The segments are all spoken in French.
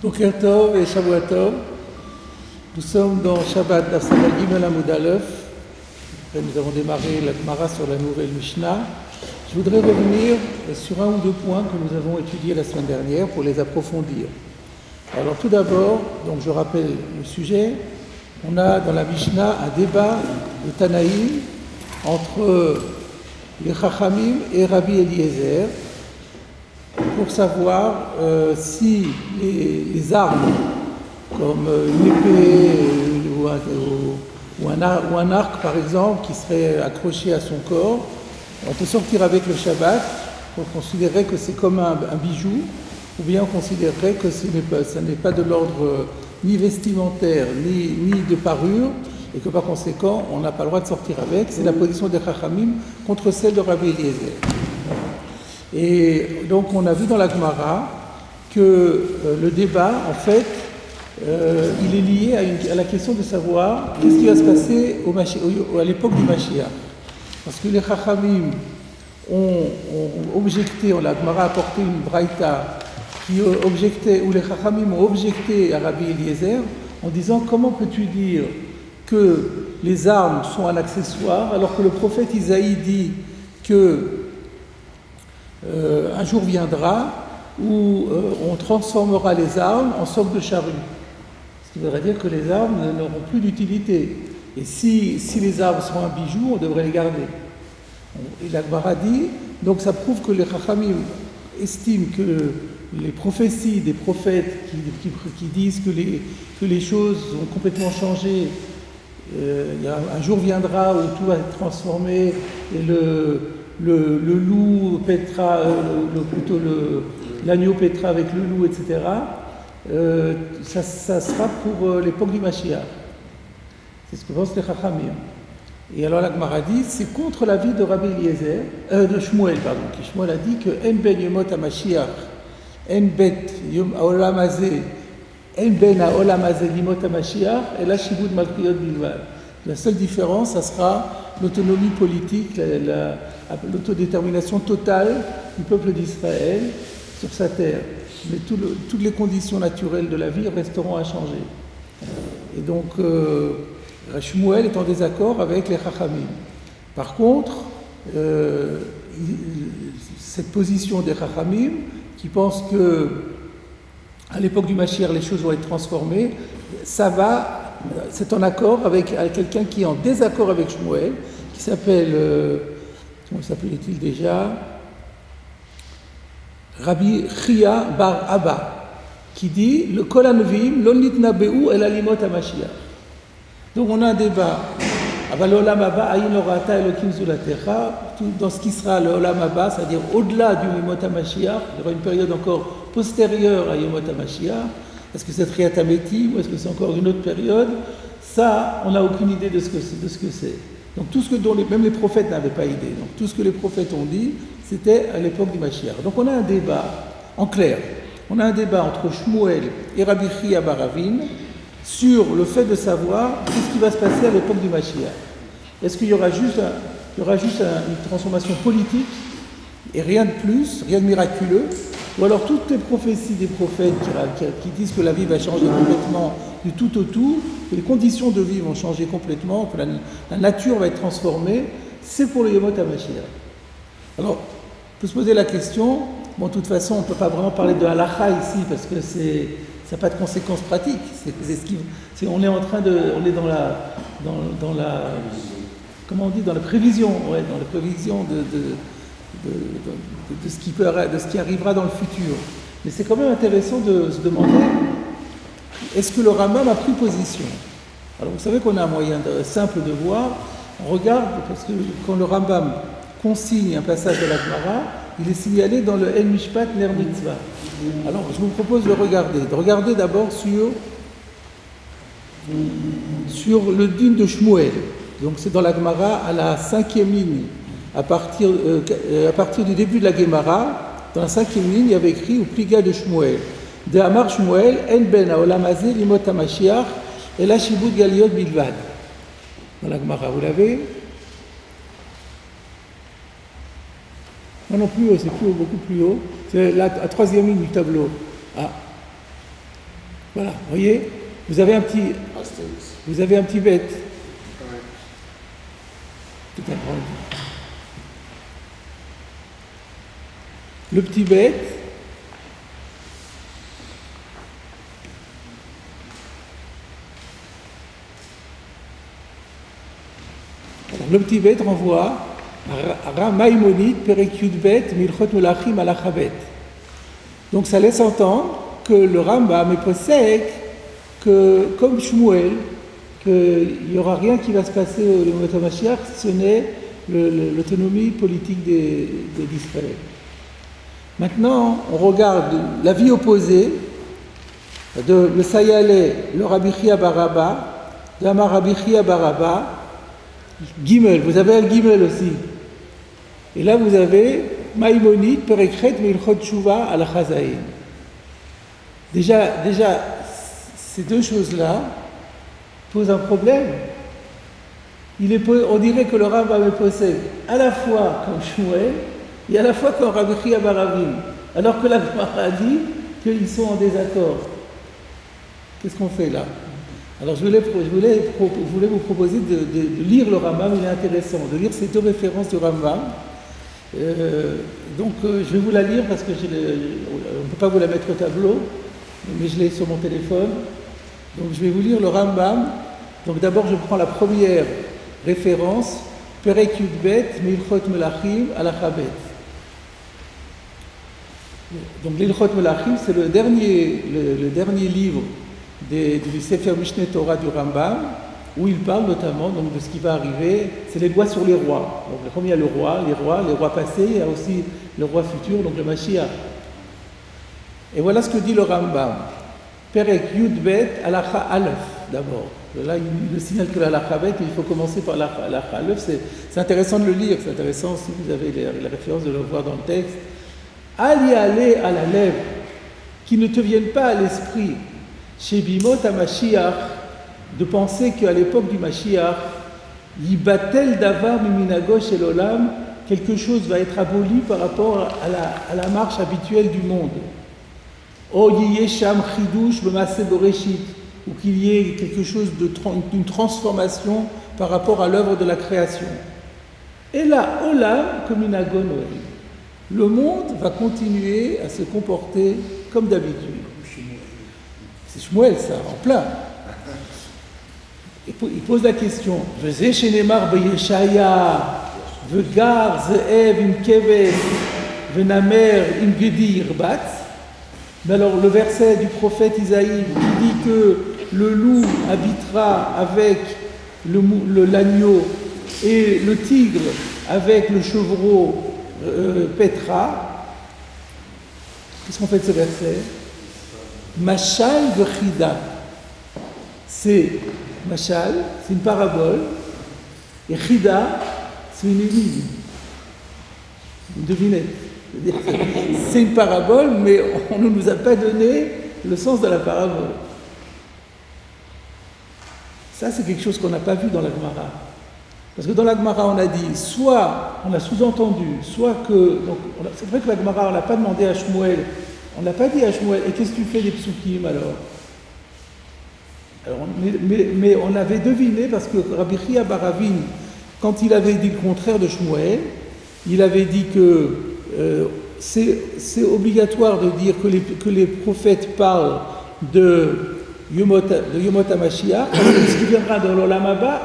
Boker Tov et Shavuot Tov. Nous sommes dans Shabbat d'Afsala Gimel Amud Aleph. Nous avons démarré la Gemara sur la nouvelle Mishnah. Je voudrais revenir sur un ou deux points que nous avons étudiés la semaine dernière pour les approfondir. Alors tout d'abord, donc je rappelle le sujet, on a dans la Mishnah un débat de Tanaïm entre les Chachamim et Rabbi Eliezer pour savoir si les armes comme une épée ou un arc par exemple qui serait accroché à son corps, on peut sortir avec le Shabbat, on considérerait que c'est comme un bijou, ou bien on considérerait que ça n'est pas de l'ordre ni vestimentaire, ni de parure, et que par conséquent, on n'a pas le droit de sortir avec. C'est la position des Chachamim contre celle de Rabbi Eliezer. Et donc on a vu dans la Gemara que le débat, en fait, il est lié à la question de savoir qu'est-ce qui va se passer à l'époque du Mashiach. Parce que les Chachamim ont objecté, la Gemara a apporté une braïta qui objectait, où les Chachamim ont objecté à Rabbi Eliezer en disant comment peux-tu dire que les armes sont un accessoire alors que le prophète Isaïe dit que un jour viendra où on transformera les armes en socle de charrue. Ce qui voudrait dire que les armes n'auront plus d'utilité. Et si les armes sont un bijou, on devrait les garder. Et la Gemara dit, donc ça prouve que les Chachamim estiment que les prophéties des prophètes qui disent que les choses ont complètement changé, un jour viendra où tout va être transformé et le loup pètera, l'agneau pètera avec le loup, etc. Ça sera pour l'époque du Mashiach. C'est ce que pensent les Chachamim. Et alors la Gemara dit, c'est contre l'avis de Rabbi Eliezer, de Shmuel, pardon, qui Shmuel a dit que En ben yomot ha-Mashiach, En bet yom ha-olam hazeh, En ben ha-olam hazeh limot ha-Mashiach, et la shibud malchiyot bilvad. La seule différence, ça sera l'autonomie politique, l'autodétermination totale du peuple d'Israël sur sa terre. Mais toutes les conditions naturelles de la vie resteront inchangées. Et donc, Shmuel est en désaccord avec les Chachamim. Par contre, cette position des Chachamim, qui pensent que à l'époque du Mashiach, les choses vont être transformées, c'est en accord avec quelqu'un qui est en désaccord avec Shmuel, qui s'appelle, comment s'appelait-il déjà, Rabbi Chia bar Abba, qui dit le Kol HaNeviim lo nitnabeu el alimot ha-Mashiach. Donc on a un débat. Aval olam haba ayin orata elokim zulatecha, dans ce qui sera le olam haba, c'est-à-dire au-delà du Yemot ha-Mashiach, il y aura une période encore postérieure à Yemot ha-Mashiach. Est-ce que c'est Triat HaMetim ou est-ce que c'est encore une autre période? Ça, on n'a aucune idée de ce que c'est. Donc tout ce dont même les prophètes n'avaient pas idée. Donc tout ce que les prophètes ont dit, c'était à l'époque du Mashiach. Donc on a un débat, en clair, on a un débat entre Shmuel et Rabbi Chia bar Ravin sur le fait de savoir ce qui va se passer à l'époque du Mashiach. Est-ce qu'il y aura juste une transformation politique et rien de plus, rien de miraculeux, ou alors toutes les prophéties des prophètes qui disent que la vie va changer complètement du tout au tout, que les conditions de vie vont changer complètement, que la nature va être transformée, c'est pour le Yemot ha-Mashiach. Alors, on peut se poser la question, bon, de toute façon, on ne peut pas vraiment parler de halakha ici, parce que ça n'a pas de conséquences pratiques. On est dans la comment on dit, dans la prévision, dans la prévision de ce qui arrivera dans le futur. Mais c'est quand même intéressant de se demander, est-ce que le Rambam a pris position? Alors vous savez qu'on a un moyen simple de voir, on regarde, parce que quand le Rambam consigne un passage de la Gemara, il est signalé dans le En Mishpat Ner Mitzvah. Alors je vous propose de regarder d'abord sur le din de Shmuel. Donc c'est dans la Gemara à la 5e ligne, à partir du début de la Gemara, dans la 5e ligne, il y avait écrit au pliga de Shmuel. De Amar Shmuel, En ben ha-olam hazeh limot ha-Mashiach, et la shibud galiyot bilvad. Dans la Gemara, vous l'avez? Non plus, c'est beaucoup plus haut. C'est la 3e ligne du tableau. Ah. Voilà, vous voyez, vous avez un petit bête. Tout agrandi. Le petit bête, alors, le petit bête renvoie à Maïmonide, Perek Yudbet, Milchot Melachim Alachabet. Donc ça laisse entendre que le Rambam est possèque que, comme Shmuel, qu'il n'y aura rien qui va se passer au Yom HaMashiach, ce n'est l'autonomie politique d'Israël. Maintenant, on regarde l'avis opposé de le Sayaleh, le Rabbi Chia Baraba, de Amar Rabbi Chia Baraba, Gimel, vous avez un Gimel aussi. Et là, vous avez Maïmonide, Perekhet, Milchot Tshuva, Al-Chazaïn. Déjà, ces deux choses-là posent un problème. On dirait que le Rambam possède à la fois comme Shmuel et à la fois comme Rabbi Chia Baravim, alors que la Gemara dit qu'ils sont en désaccord. Qu'est-ce qu'on fait là? Alors je voulais vous proposer de lire le Rambam, il est intéressant, de lire ces deux références du Rambam. Donc je vais vous la lire parce que on ne peut pas vous la mettre au tableau, mais je l'ai sur mon téléphone. Donc je vais vous lire le Rambam. Donc d'abord je prends la première référence, Perek Yudbet, Milchot Melachim, Alachabet. Donc l'Ilchot Melachim, c'est le dernier livre du Sefer Mishneh Torah du Rambam, où il parle notamment donc, de ce qui va arriver, c'est les lois sur les rois. Donc comme il y a les rois passés, il y a aussi le roi futur, donc le Mashiach. Et voilà ce que dit le Rambam. Perek Yudbet, Alacha Aleph, d'abord. Là, il signale que l'Alachabet, il faut commencer par l'Alacha Aleph. C'est intéressant de le lire, c'est intéressant si vous avez la référence de le voir dans le texte. Ali ale à la lèvre, qui ne te viennent pas à l'esprit, chez Bimot à Mashiach, de penser qu'à l'époque du Mashiach, Yibatel davar miminago shel olam, quelque chose va être aboli par rapport à la marche habituelle du monde. O yiyesham chidush b'maaseh boreshit, ou qu'il y ait quelque chose d'une transformation par rapport à l'œuvre de la création. Et là, olam kominago Noël. Le monde va continuer à se comporter comme d'habitude. C'est Shmuel, ça, en plein. Il pose la question. Veze shenemar beyeshaya, vegar ze'ev im keves, venamer im gedi irbat. Mais alors, le verset du prophète Isaïe qui dit que le loup habitera avec l'agneau et le tigre avec le chevreau Petra. Qu'est-ce qu'on fait de ce verset? Machal vechida. C'est Machal, c'est une parabole, et Chida, c'est une énigme, une devinette. C'est une parabole, mais on ne nous a pas donné le sens de la parabole. Ça, c'est quelque chose qu'on n'a pas vu dans la Gemara. Parce que dans la Gemara, on a dit, soit on a sous-entendu, soit que... Donc, c'est vrai que la Gemara, on n'a pas demandé à Shmuel, on n'a pas dit à Shmuel, et qu'est-ce que tu fais des psukim alors, mais on avait deviné, parce que Rabbi Chia Baravin, quand il avait dit le contraire de Shmuel, il avait dit que c'est obligatoire de dire que les prophètes parlent de Yomot HaMashiach, parce que ce qui viendra dans l'Olam Haba,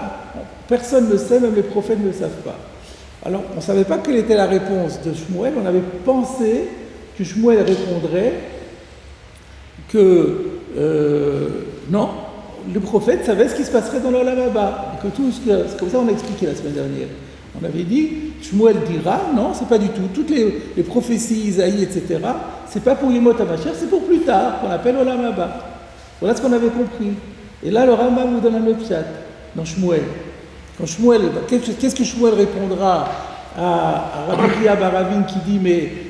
personne ne le sait, même les prophètes ne le savent pas. Alors, on ne savait pas quelle était la réponse de Shmuel, on avait pensé que Shmuel répondrait que non, le prophète savait ce qui se passerait dans l'Olam Haba. C'est comme ça qu'on a expliqué la semaine dernière. On avait dit, Shmuel dira, non, c'est pas du tout. Toutes les prophéties, Isaïe, etc., c'est pas pour Yomot HaMashiach, c'est pour plus tard, qu'on appelle Olam Haba. Voilà ce qu'on avait compris. Et là, le Rambam nous donne un autre chat dans Shmuel. Quand Shmuel, qu'est-ce que Shmuel répondra à Rabbi Chia Baravin qui dit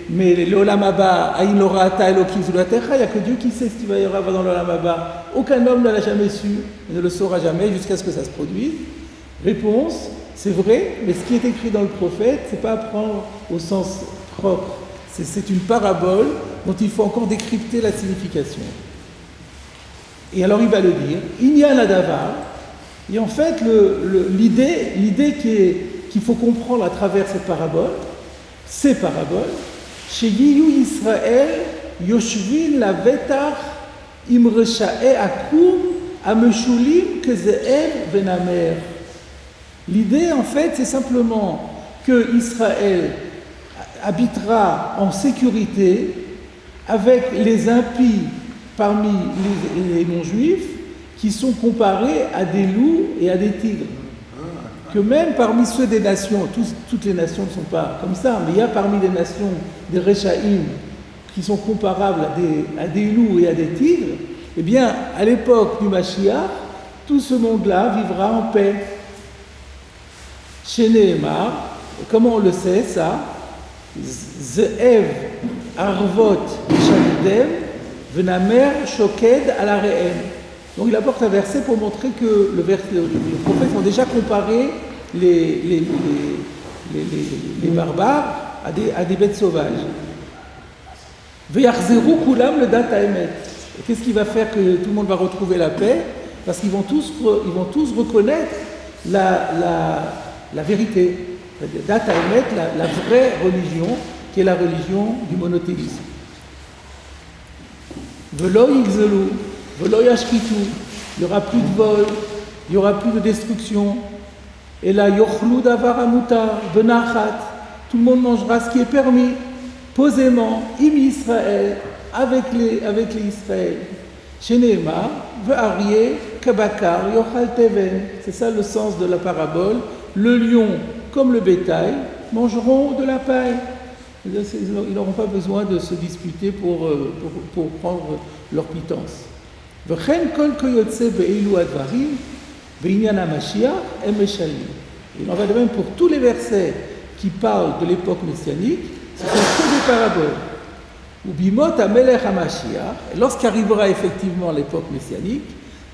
mais l'Olam Haba, Aïn Lorata Elokim Zulatecha, il n'y a que Dieu qui sait ce qui va y avoir dans l'Olam Haba. Aucun homme ne l'a jamais su, et ne le saura jamais jusqu'à ce que ça se produise. Réponse, c'est vrai, mais ce qui est écrit dans le prophète, c'est pas à prendre au sens propre. C'est une parabole dont il faut encore décrypter la signification. Et alors il va le dire, Inyan Adavar. Et en fait, l'idée qu'il faut comprendre à travers ces paraboles, chez Yiyu Israël, Yoshvin la Vetar Imreshae Akum Ameshulim Kezeev Venamer. L'idée, en fait, c'est simplement que Israël habitera en sécurité avec les impies parmi les non-juifs qui sont comparés à des loups et à des tigres. Que même parmi ceux des nations, toutes les nations ne sont pas comme ça, mais il y a parmi les nations des Rechaïm qui sont comparables à des loups et à des tigres, eh bien, à l'époque du Mashiach, tout ce monde-là vivra en paix. Chez Nehemar, comment on le sait ça? Ze'ev Arvot Shalidem Venamer Shoked à la Re'em. Donc il apporte un verset pour montrer que les prophètes ont déjà comparé les barbares à des bêtes sauvages. Ve'yachzeru kulam le dat ha'emet. Et qu'est-ce qui va faire que tout le monde va retrouver la paix? Parce qu'ils vont tous reconnaître la vérité. Dat ha'emet, la vraie religion, qui est la religion du monothéisme. Velo yigzelu. Il n'y aura plus de vol, il n'y aura plus de destruction. Et là, yochlu davar amutar, benachat, tout le monde mangera ce qui est permis, posément, im Israël, avec les Israël. Chez Nehemar, ve'aryeh kabakar yochal teven. C'est ça le sens de la parabole. Le lion, comme le bétail, mangeront de la paille. Ils n'auront pas besoin de se disputer pour prendre leur pitance. Et il en va de même pour tous les versets qui parlent de l'époque messianique, ce sont que des paraboles. Et lorsqu'arrivera effectivement l'époque messianique,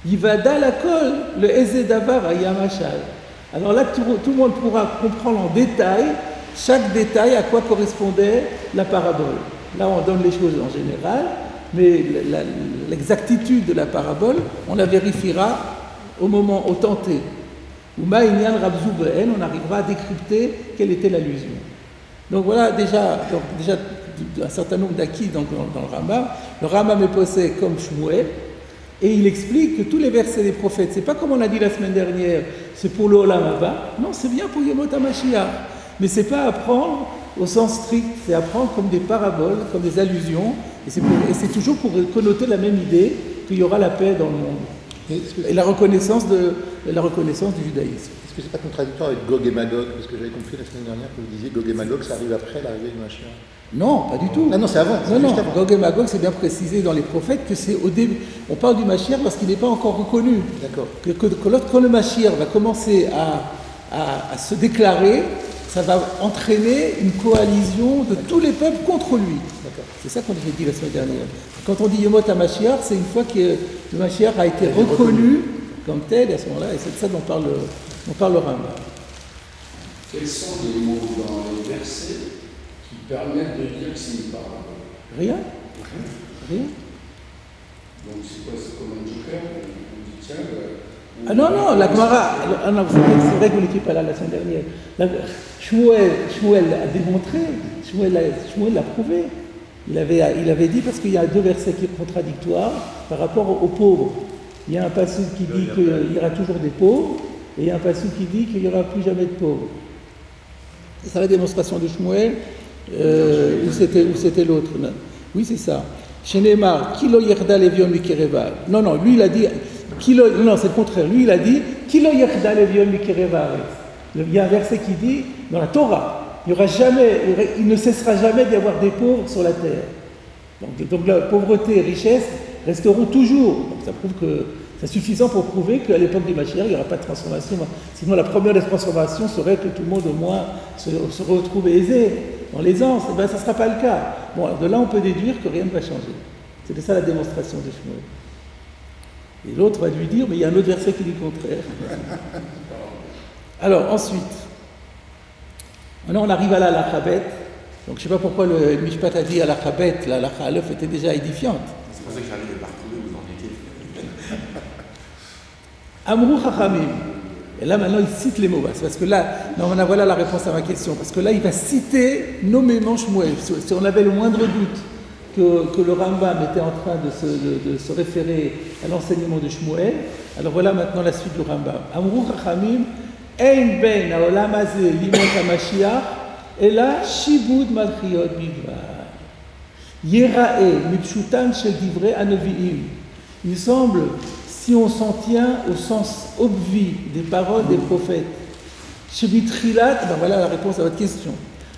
il va dans la colle le Ezedavar à Yamashal. Alors là, tout le monde pourra comprendre en détail, chaque détail à quoi correspondait la parabole. Là, on donne les choses en général, mais l'exactitude de la parabole, on la vérifiera au temps T. Ou Ma'inyan Rabzu Be'en, on arrivera à décrypter quelle était l'allusion. Donc voilà déjà un certain nombre d'acquis dans le Rambam. Le Rambam est posé comme Shmuel, et il explique que tous les versets des prophètes, c'est pas comme on a dit la semaine dernière, c'est pour le Olam Haba. Non, c'est bien pour Yemot HaMashiach. Mais c'est pas apprendre au sens strict, c'est apprendre comme des paraboles, comme des allusions, et c'est toujours pour connoter la même idée qu'il y aura la paix dans le monde. Et la reconnaissance du judaïsme. Est-ce que c'est pas contradictoire avec Gog et Magog? Parce que j'avais compris la semaine dernière que vous disiez Gog et Magog, ça arrive après l'arrivée du Mashiach. Non, pas du tout. Ah non, c'est avant. Non, avant. Gog et Magog, c'est bien précisé dans les prophètes que c'est au début. On parle du Mashiach parce qu'il n'est pas encore reconnu. D'accord. Quand le Mashiach va commencer à se déclarer, ça va entraîner une coalition de tous les peuples contre lui. D'accord. C'est ça qu'on avait dit la semaine dernière. Quand on dit Yemot HaMashiach, c'est une fois que le Mashiach a été reconnu comme tel, et à ce moment-là, et c'est de ça dont parle le Rambam. Quels sont les mots dans les versets qui permettent de dire que c'est une parabole? Rien. Donc c'est quoi? C'est comme un joker? On dit tiens... Ah non, la Gemara, c'est vrai que vous n'étiez pas là la semaine dernière. Shmuel a démontré, Shmuel l'a prouvé. Il avait dit, parce qu'il y a deux versets qui sont contradictoires par rapport aux pauvres. Il y a un passage qui dit qu'il y aura toujours des pauvres, et il y a un passage qui dit qu'il n'y aura plus jamais de pauvres. C'est la démonstration de Shmuel, ou c'était l'autre. Oui, c'est ça. Chez Nehemar, Kilo Yerda Levion Mikereva. Non, lui il a dit... Non, c'est le contraire. Lui, il a dit Kilo Yerda Levion Mikereva. Il y a un verset qui dit dans la Torah, il ne cessera jamais d'y avoir des pauvres sur la terre. Donc la pauvreté et richesse resteront toujours. Donc ça prouve que c'est suffisant pour prouver qu'à l'époque du Mashiach, il n'y aura pas de transformation. Sinon, la première des transformations serait que tout le monde au moins se retrouve aisé dans l'aisance. Eh bien, ça ne sera pas le cas. Bon, alors de là, on peut déduire que rien ne va changer. C'était ça la démonstration de Shmuel. Et l'autre va lui dire, mais il y a un autre verset qui dit le contraire. Alors, ensuite, maintenant on arrive à la Lachabet. Donc, je ne sais pas pourquoi le Mishpat a dit à la Lachabet, la Lachalef était déjà édifiante. C'est pour ça que j'arrive à retrouver où vous en étiez. Amrou Chachamim. Et là, maintenant, il cite les mots. Parce que là, voilà la réponse à ma question. Parce que là, il va citer nommément Shmuel. Si on avait le moindre doute que le Rambam était en train de se référer à l'enseignement de Shmuel, alors voilà maintenant la suite du Rambam. Amrou Chachamim, Ein ben haolam hazeh limot hamashiach, ela shibud malchiot bidvar. Yerae mipshutan shel divrei hanaviim. Il semble, si on s'en tient au sens obvi des paroles des prophètes, Shebitrilat, ben voilà la réponse à votre question.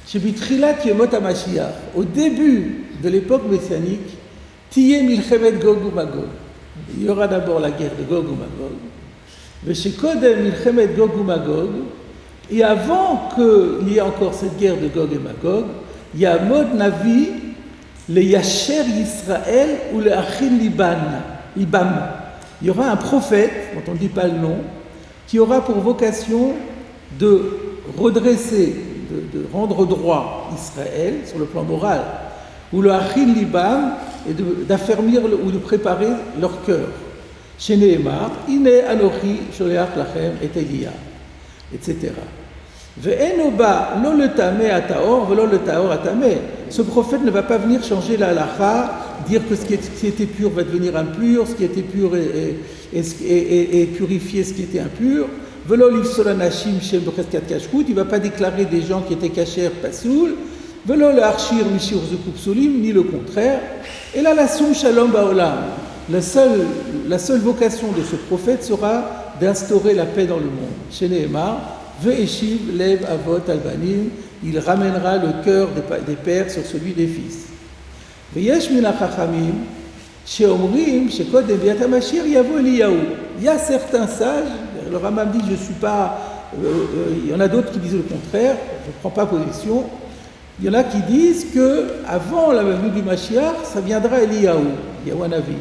Shebitrilat yemot hamashiach, au début de l'époque messianique, Tiyeh milchemet Gog ou Magog. Il y aura d'abord la guerre de Gog ou Magog. Veshekodem milchemet Gog ou Magog. Et avant qu'il y ait encore cette guerre de Gog et Magog, il y a Mod Navi, le Yacher Yisraël ou le Achim Libam. Il y aura un prophète, dont on ne dit pas le nom, qui aura pour vocation de redresser, de rendre droit Israël sur le plan moral, ou le Achim Libam, et d'affermir ou de préparer leur cœur. Chez Nehemar, Ine Anochi Sholeach Lachem et Elia, etc. Ve'enoba lo le tameh ataor velo le taor atameh. Ce prophète ne va pas venir changer la halacha, dire que ce qui était pur va devenir impur, ce qui était pur est purifié, ce qui était impur. Velo livsol anashim shem b'cheskat kashrut. Il ne va pas déclarer des gens qui étaient kasher pasoul. Velo le arshir mishir zukub sulim, ni le contraire. Et là, la soum shalom baolam. La seule vocation de ce prophète sera d'instaurer la paix dans le monde. Chez Nehemar, Ve'eshiv lev avot albanim, il ramènera le cœur des pères sur celui des fils. Ve'yesh min hachachamim, she'omrim, shekodem biat hamashiach yavo Eliyahu. Il y a certains sages, le Rambam dit je ne suis pas, il y en a d'autres qui disent le contraire, je ne prends pas position. Il y en a qui disent que avant la venue du Mashiach, ça viendra Eliyahu, Hanavi.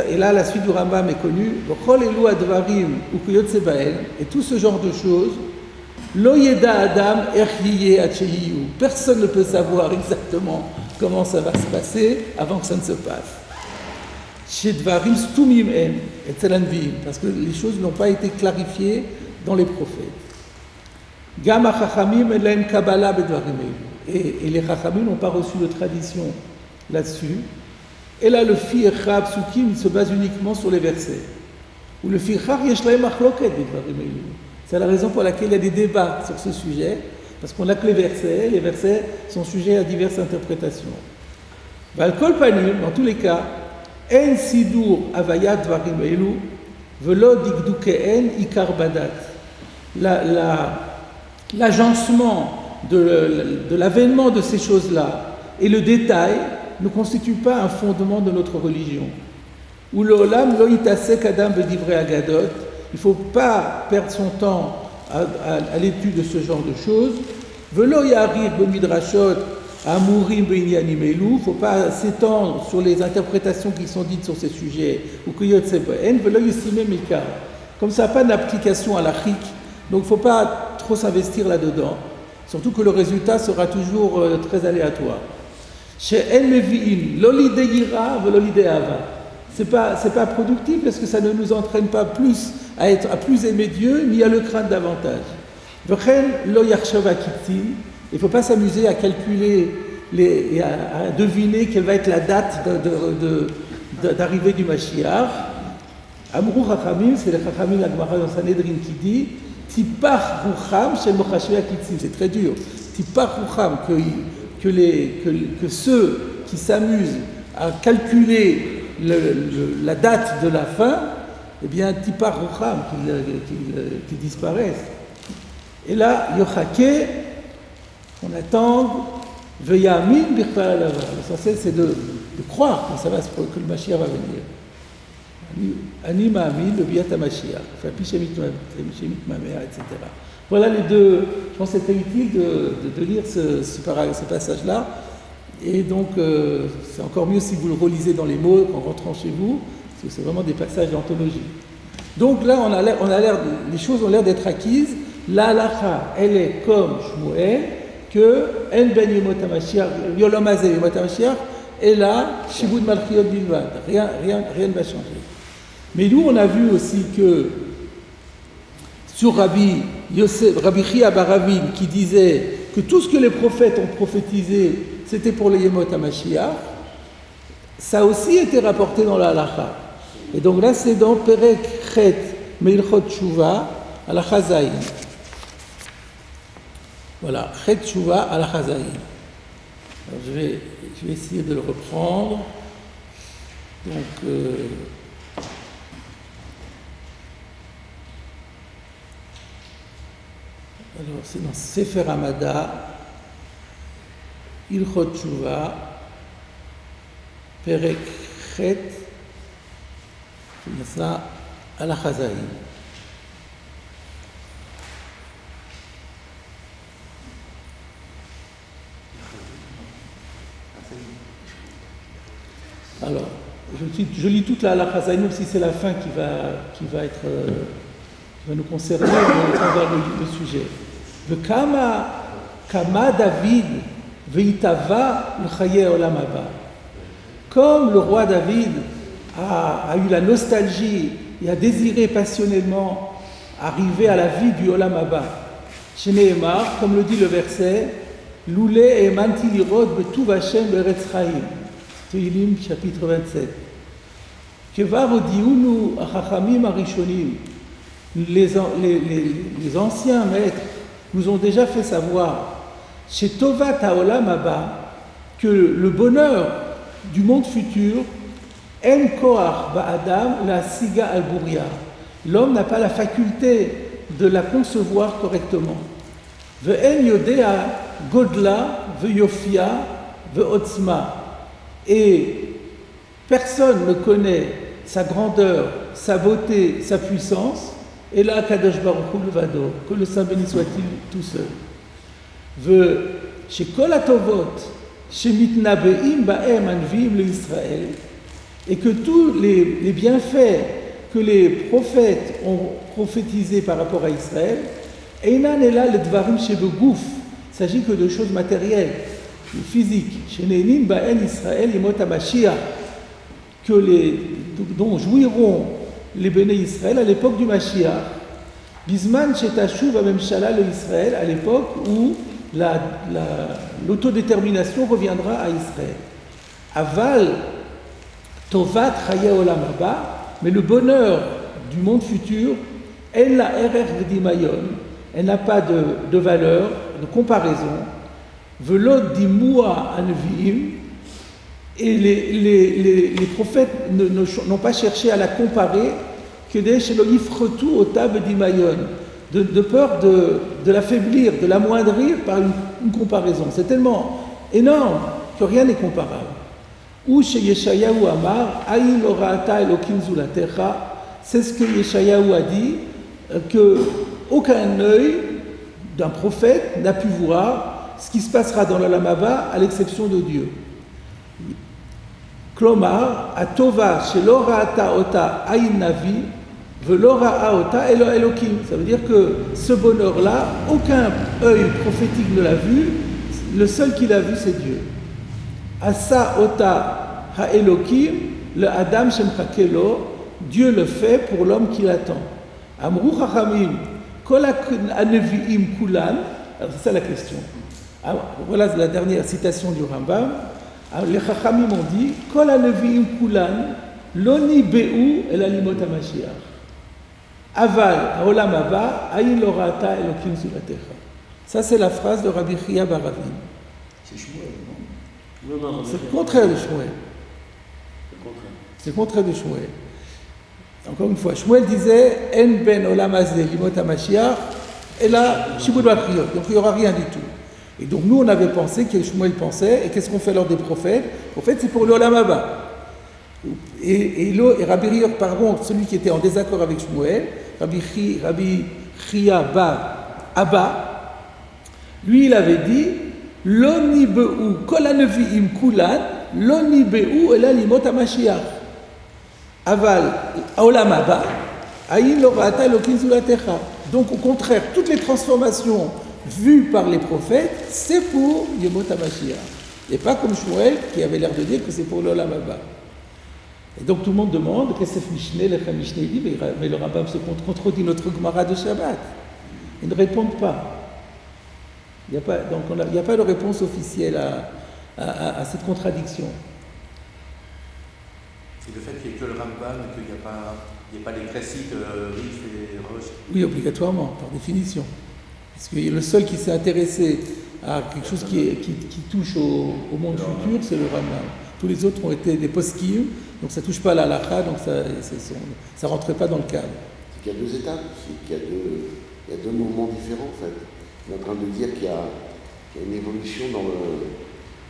Et là, la suite du Rambam est connue. Et tout ce genre de choses, Lo yeda adam erhiye atchehiyu. Personne ne peut savoir exactement comment ça va se passer avant que ça ne se passe. Chez Dvarim stumim en et tzelanvim, parce que les choses n'ont pas été clarifiées dans les prophètes. Gam hachachamim elaim kabbalah bedvarim. Et les chachamim n'ont pas reçu de tradition là-dessus. Et là, le Fi'echab Psukim, il se base uniquement sur les versets. Ou le Fi'echab Yeshlaim Achloket, c'est la raison pour laquelle il y a des débats sur ce sujet, parce qu'on n'a que les versets sont sujets à diverses interprétations. Valkol Panim, dans tous les cas, En Sidur Avayat Dvarim Elu, Velo Digdukeen Ikar Badat. L'agencement de l'avènement de ces choses-là et le détail ne constitue pas un fondement de notre religion. Ou l'olam lo itasek adam bedivrei agadot. Il ne faut pas perdre son temps à l'étude de ce genre de choses. Velo yarir bemidrashot amurim beinyanim elu. Il ne faut pas s'étendre sur les interprétations qui sont dites sur ces sujets. Ou kuyot seben velo yisime mikar. Comme ça n'a pas d'application à l'achik, donc il ne faut pas trop s'investir là-dedans. Surtout que le résultat sera toujours très aléatoire. Chez El Levi'in, l'olide yira, l'olide ava. C'est pas productif parce que ça ne nous entraîne pas plus à plus aimer Dieu, ni à le craindre davantage. V'chen lo yachshava kitzin. Il ne faut pas s'amuser à calculer et à deviner quelle va être la date d'arrivée du Mashiach. Amrou Chachamim, c'est le Chachamim la Gemara dans Sanhedrin qui dit Tipach Rucham shel mochashvei kitzin. C'est très dur. Tipach Rucham que ceux qui s'amusent à calculer la date de la fin, eh bien, Tipar Rucham, qu'ils disparaissent. Et là, Yochake, on attend, Veyamin Birchal Alava. L'essentiel, c'est de croire que le Mashiach va venir. Ani Ma'amin, le Biat HaMashiach, Fapishemit Mamea, etc. Voilà les deux. Je pense que c'était utile de lire ce passage-là. Et donc, c'est encore mieux si vous le relisez dans les mots en rentrant chez vous, parce que c'est vraiment des passages d'anthologie. Donc là, les choses ont l'air d'être acquises. La halacha, elle est comme Shmuel, que En ben Yemot HaMashiach, Yolom Hazeh Yemot HaMashiach, et là, Shibud Malchiot Bilvad. Rien ne va changer. Mais nous, on a vu aussi que sur Rabbi Chia bar Ravin, qui disait que tout ce que les prophètes ont prophétisé, c'était pour les Yemot HaMashiach, ça a aussi été rapporté dans la halakha. Et donc là, c'est dans Perek Chet Meilchot Tshuva halakha Zayin. Voilà, Chet Tshuva halakha Zayin. Alors je vais essayer de le reprendre. Donc, alors c'est dans Sefer Hamada, Ilchot Tshuva, Perek Chet, c'est ça, halakha Zayin. Alors, je lis toute la halakha Zayin, même si c'est la fin qui va nous concerner, on va voir le sujet. Kama David veitava l'chaye olam haba. Comme le roi David a eu la nostalgie et a désiré passionnément arriver à la vie du olam haba. Chez Nehemar, comme le dit le verset, Loule et manti lirod betuv Hashem beretz chaim. Tehillim chapitre 27. Kevar odiunu achachamim arishonim. Les anciens maîtres nous ont déjà fait savoir chez Tovat Haolam Haba que le bonheur du monde futur En Koach Ba'adam la Siga al-Bouria. L'homme n'a pas la faculté de la concevoir correctement. Ve'en Yodea Godla Ve'yofia Ve'otzma. Et personne ne connaît sa grandeur, sa beauté, sa puissance. Et là, Kadosh Baruch Hu Levado, que le Saint béni soit-il tout seul. Ve chez Kol HaTovot, chez Mitnabeim Ba'em Anvim le Israël, et que tous les bienfaits que les prophètes ont prophétisés par rapport à Israël, Einan Ela le Dvarim chez Begouf, il s'agit que de choses matérielles, physiques, chez Neinin Ba'en Israël Yemot HaMashiach, dont jouiront les béné Israël à l'époque du Mashiach, Bisman Shetashuv Amemshala le Israël, à l'époque où l'autodétermination reviendra à Israël. Aval Tovat Chaye Olam Haba, mais le bonheur du monde futur, elle la RR Vedimayon, elle n'a pas de valeur, de comparaison. Velod Dimua Anviim, et les prophètes n'ont pas cherché à la comparer que des Sheloïfretou au Tab d'Imayon, de peur de l'affaiblir, de l'amoindrir par une comparaison. C'est tellement énorme que rien n'est comparable. Ou chez Yeshayahu Amar, Aïn Orata Elokim Zulatecha, c'est ce que Yeshayahu a dit, que aucun œil d'un prophète n'a pu voir ce qui se passera dans l'Olam Haba à l'exception de Dieu. Klomar, Atova, chez l'Orata Ota Aïn Navi, Velora Aota Elo Elokim. Ça veut dire que ce bonheur-là, aucun œil prophétique ne l'a vu, le seul qui l'a vu, c'est Dieu. Asa Ota Ha Elokim, le Adam Shemchakelo, Dieu le fait pour l'homme qui l'attend. Amru Chachamim, Kol Haneviim Kulan, alors c'est ça la question. Voilà la dernière citation du Rambam. Les Chachamim ont dit Kol Haneviim Kulan, Loni Be'u El Alimot HaMashiach. Aval, Haolam Haba, Aïn Lorata Elokim Zulatecha. Ça, c'est la phrase de Rabbi Chia bar Ravin. C'est Shmuel, non? Non, c'est le contraire de Shmuel. C'est le contraire de Shmuel. Encore une fois, Shmuel disait En ben Olam Hazeh Limot HaMashiach, et là, Shibud Bakriot. Donc il n'y aura rien du tout. Et donc nous, on avait pensé que Shmuel pensait, et qu'est-ce qu'on fait lors des prophètes? En fait, c'est pour le Olam Haba. Et Rabbi Chia, par contre, celui qui était en désaccord avec Shmuel, Rabbi Chia bar Abba, lui, il avait dit Loni be'u kol haneviim kulan, loni be'u el alimot HaMashiach. Aval, Haolam Haba, aïn lorata elokim zulatecha. Donc, au contraire, toutes les transformations vues par les prophètes, c'est pour Yemot HaMashiach. Et pas comme Shmuel, qui avait l'air de dire que c'est pour l'Olam Haba. Et donc tout le monde demande, Kesef Mishneh, Lechem Mishneh, il dit, mais le Rambam se contredit notre Gemara de Shabbat. Ils ne répondent pas. Il n'y a pas de réponse officielle à cette contradiction. Et le fait qu'il n'y ait que le Rambam et qu'il n'y ait pas les classiques Rif et Roche. Oui, obligatoirement, par définition. Parce que le seul qui s'est intéressé à quelque chose qui touche au monde futur, c'est le Rambam. Tous les autres ont été des poskim, donc ça ne touche pas à la halakha, donc ça ne rentrait pas dans le cadre. C'est qu'il y a deux étapes, il y a deux mouvements différents en fait. On est en train de dire qu'il y a une évolution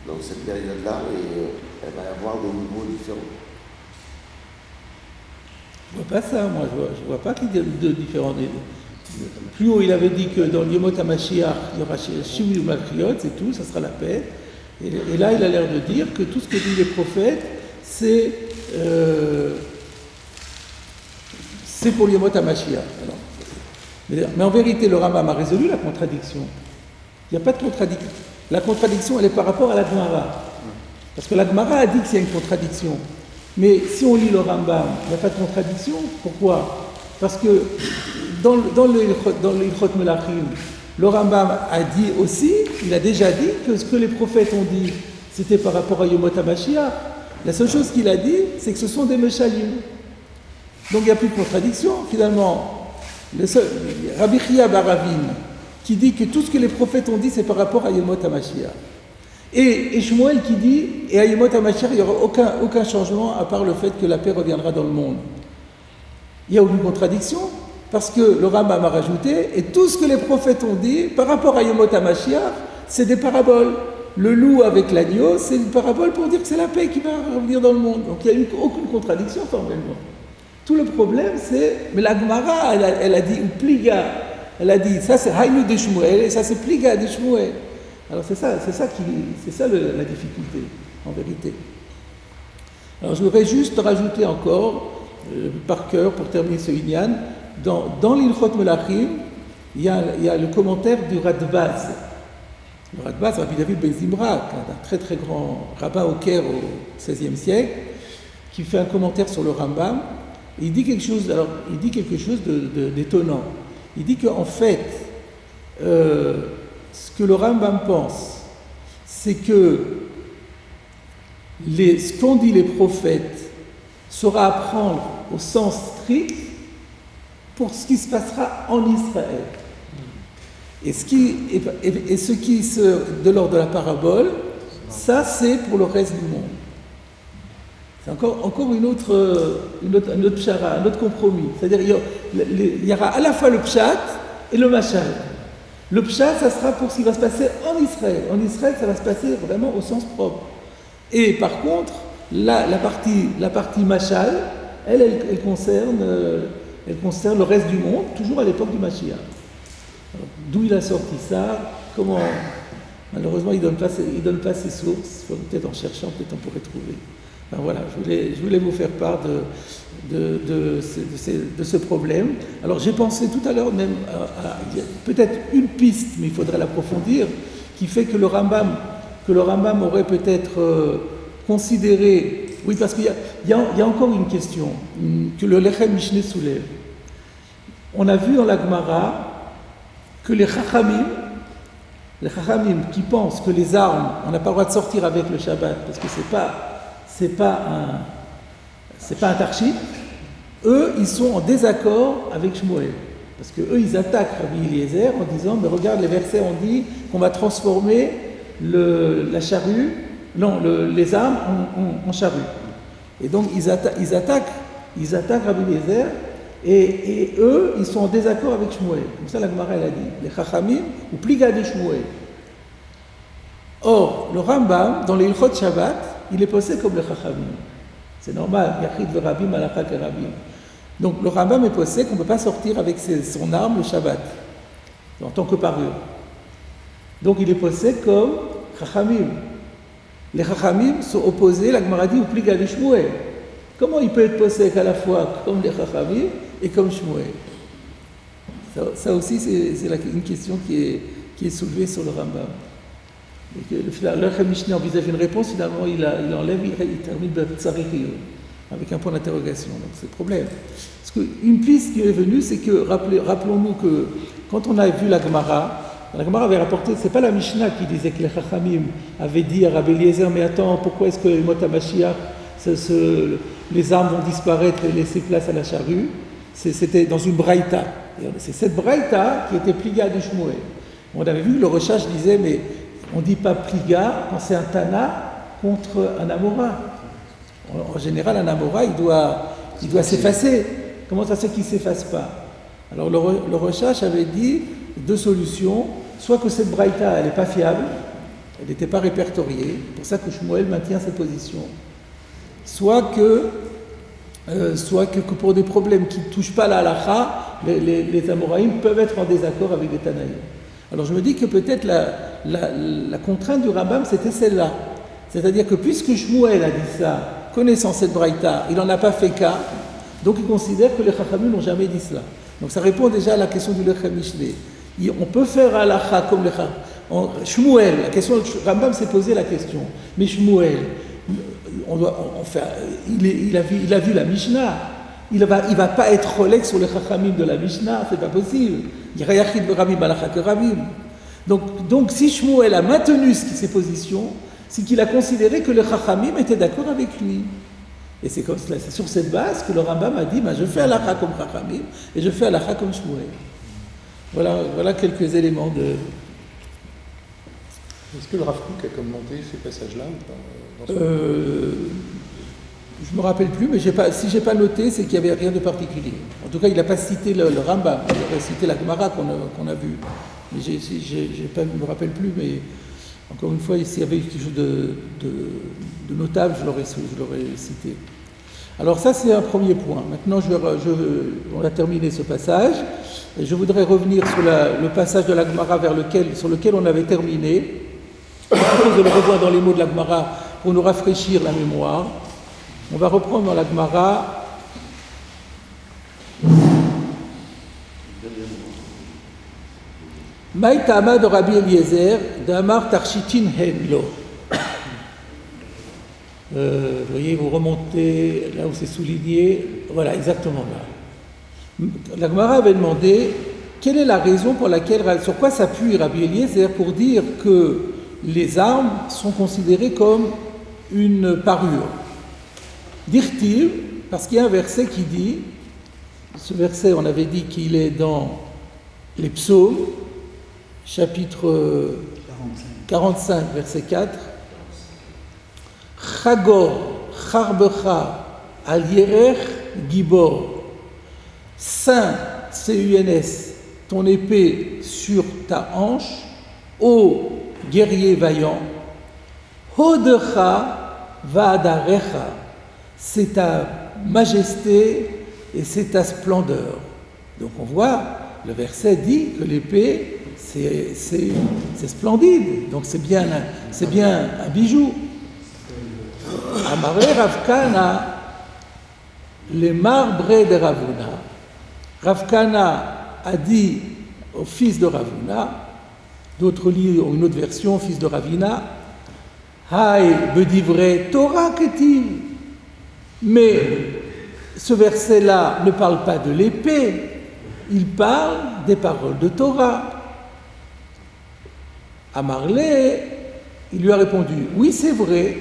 dans cette période-là et elle va y avoir des niveaux différents. Je ne vois pas ça, moi, je ne vois pas qu'il y ait deux différents. Plus haut, il avait dit que dans Yemot HaMashiach, il y aura Shivi ou Makriot, c'est tout, ça sera la paix. Et là, il a l'air de dire que tout ce que disent les prophètes, c'est pour Yemot HaMashiach. Mais en vérité, le Rambam a résolu la contradiction. Il n'y a pas de contradiction. La contradiction, elle est par rapport à la Gemara. Parce que la Gemara a dit qu'il y a une contradiction. Mais si on lit le Rambam, il n'y a pas de contradiction. Pourquoi? Parce que dans le Ilchot Melachim, le Rambam a dit aussi, il a déjà dit que ce que les prophètes ont dit, c'était par rapport à Yomot HaMashiach. La seule chose qu'il a dit, c'est que ce sont des Meshalim. Donc il n'y a plus de contradiction. Finalement, Rabbi Chia bar Ravin, qui dit que tout ce que les prophètes ont dit, c'est par rapport à Yomot HaMashiach. Et Shmuel qui dit, et à Yemot HaMashiach, il n'y aura aucun changement à part le fait que la paix reviendra dans le monde. Il n'y a aucune contradiction, parce que le Rambam a rajouté, et tout ce que les prophètes ont dit, par rapport à Yemot HaMashiach, c'est des paraboles. Le loup avec l'agneau, c'est une parabole pour dire que c'est la paix qui va revenir dans le monde. Donc il n'y a aucune contradiction formellement. Tout le problème, c'est, mais la Gemara, elle a dit, ou Pliga, elle a dit, ça c'est Haïnu de Shmuel, et ça c'est Pliga de Shmuel. Alors c'est ça la difficulté, en vérité. Alors je voudrais juste rajouter encore, par cœur, pour terminer ce Inyan, dans l'Ilchot Melachim, il y a le commentaire du Radbaz. Le Radbaz, Rabbi David Ben Zimra, un très très grand rabbin au Caire au XVIe siècle, qui fait un commentaire sur le Rambam. Et il dit quelque chose d'étonnant. Il dit qu'en fait, ce que le Rambam pense, c'est que ce qu'ont dit les prophètes sera à prendre au sens strict pour ce qui se passera en Israël. Et ce qui de l'ordre de la parabole, ça c'est pour le reste du monde. C'est encore un autre pshara, un autre compromis. C'est-à-dire il y aura à la fois le pshat et le mashal. Le pshat, ça sera pour ce qui va se passer en Israël. En Israël, ça va se passer vraiment au sens propre. Et par contre, la partie mashal, elle concerne le reste du monde, toujours à l'époque du Mashiach. D'où il a sorti ça? Comment? Malheureusement, il donne pas ses sources. Peut-être en cherchant, peut-être on pourrait trouver. Ben voilà, je voulais vous faire part de ce problème. Alors j'ai pensé tout à l'heure même à peut-être une piste, mais il faudrait l'approfondir, qui fait que le Rambam aurait peut-être considéré. Oui, parce qu'il y a encore une question que le Lechem Mishneh soulève. On a vu dans la Gemara que les Chachamim qui pensent que les armes, on n'a pas le droit de sortir avec le Shabbat parce que c'est pas un tarchit, eux ils sont en désaccord avec Shmuel parce que eux ils attaquent Rabbi Eliezer en disant mais regarde les versets ont dit qu'on va transformer les armes en charrue et donc ils attaquent Rabbi Eliezer. Et eux, ils sont en désaccord avec Shmuel. Comme ça, la Gemara, elle a dit, les Chachamim ou Pliga de Shmuel. Or, le Rambam, dans les Ilchot Shabbat, il est posé comme les Chachamim. C'est normal, Yachid Verabim, Alakha Kerabim. Donc, le Rambam est posé qu'on ne peut pas sortir avec son arme le Shabbat, en tant que parure. Donc, il est posé comme Chachamim. Les Chachamim sont opposés, la Gemara dit, ou Pliga de Shmuel. Comment il peut être posé à la fois comme les Chachamim et comme Shmuel? Ça aussi, c'est une question qui est soulevée sur le Rambam. Le Lechem Mishneh envisage une réponse, finalement, il enlève, il termine par Tzarich Iyun. avec un point d'interrogation. Donc c'est le problème. Parce qu'une piste qui est venue, c'est que, rappelons-nous que quand on a vu la Gemara avait rapporté, c'est pas la Mishnah qui disait que les Chachamim avaient dit à Rabbi Eliezer, mais attends, pourquoi est-ce que les Mot HaMashiach, les armes vont disparaître et laisser place à la charrue? C'était dans une braïta. Et c'est cette braïta qui était pliga de Shmuel. On avait vu que le Rochash disait, mais on ne dit pas pliga quand c'est un Tana contre un Amora. En général, un Amora, il doit s'effacer. Comment ça se fait qu'il ne s'efface pas? Alors le Rochash avait dit deux solutions, soit que cette braïta, elle n'est pas fiable, elle n'était pas répertoriée, c'est pour ça que Shmuel maintient cette position, soit que pour des problèmes qui ne touchent pas la halakha, les Amoraïm peuvent être en désaccord avec les Tanaïm. Alors je me dis que peut-être la contrainte du Rambam, c'était celle-là. C'est-à-dire que puisque Shmuel a dit ça, connaissant cette braïta, il n'en a pas fait cas, donc il considère que les Chachamim n'ont jamais dit cela. Donc ça répond déjà à la question du Lechem Mishlei. On peut faire halakha comme les Chachamim. Shmuel, Rambam s'est posé la question, mais Shmuel, il a vu la Mishnah. Il va pas être relègue sur les Chachamim de la Mishnah, c'est pas possible. Il y a Yachid Rabim Balachak Rabim. Donc si Shmuel a maintenu ses positions, c'est qu'il a considéré que les Chachamim étaient d'accord avec lui. Et c'est sur cette base que le Rambam a dit, je fais halakha comme Chachamim et je fais halakha comme Shmuel. Voilà quelques éléments de... Est-ce que le Rav Kook a commenté ces passages-là ou pas Je ne me rappelle plus, mais si je n'ai pas noté, c'est qu'il n'y avait rien de particulier. En tout cas, il n'a pas cité le Rambam, il a cité la Gemara qu'on a vue. Mais je ne me rappelle plus, mais encore une fois, s'il y avait quelque chose de notable, je l'aurais cité. Alors ça, c'est un premier point. Maintenant, on a terminé ce passage. Et je voudrais revenir sur le passage de la Gemara sur lequel on avait terminé. Je propose de le revoir dans les mots de la Gemara pour nous rafraîchir la mémoire. On va reprendre dans la Gemara. Maïtama de Rabbi Eliezer, d'Amar Tarshitin Henlo. Vous voyez, vous remontez là où c'est souligné. Voilà, exactement là. La Gemara avait demandé quelle est la raison sur quoi s'appuie Rabbi Eliezer pour dire que les armes sont considérées comme une parure. Dirtiv, parce qu'il y a un verset qui dit, ce verset on avait dit qu'il est dans les psaumes, chapitre 45, verset 4. Chagor, charbecha, al yerech, gibor. Saint, C-U-N-S, ton épée sur ta hanche, ô guerrier vaillant. Hodecha, vadarecha. C'est ta majesté et c'est ta splendeur. Donc on voit, le verset dit que l'épée, c'est splendide, donc c'est bien un bijou. Amaré Ravkana, les marbrés de Ravuna. Ravkana a dit au fils de Ravuna, d'autres lisent une autre version, fils de Ravina, Haï bedivre Torah ketiv. Mais ce verset-là ne parle pas de l'épée, il parle des paroles de Torah. Amarlé, il lui a répondu, oui c'est vrai,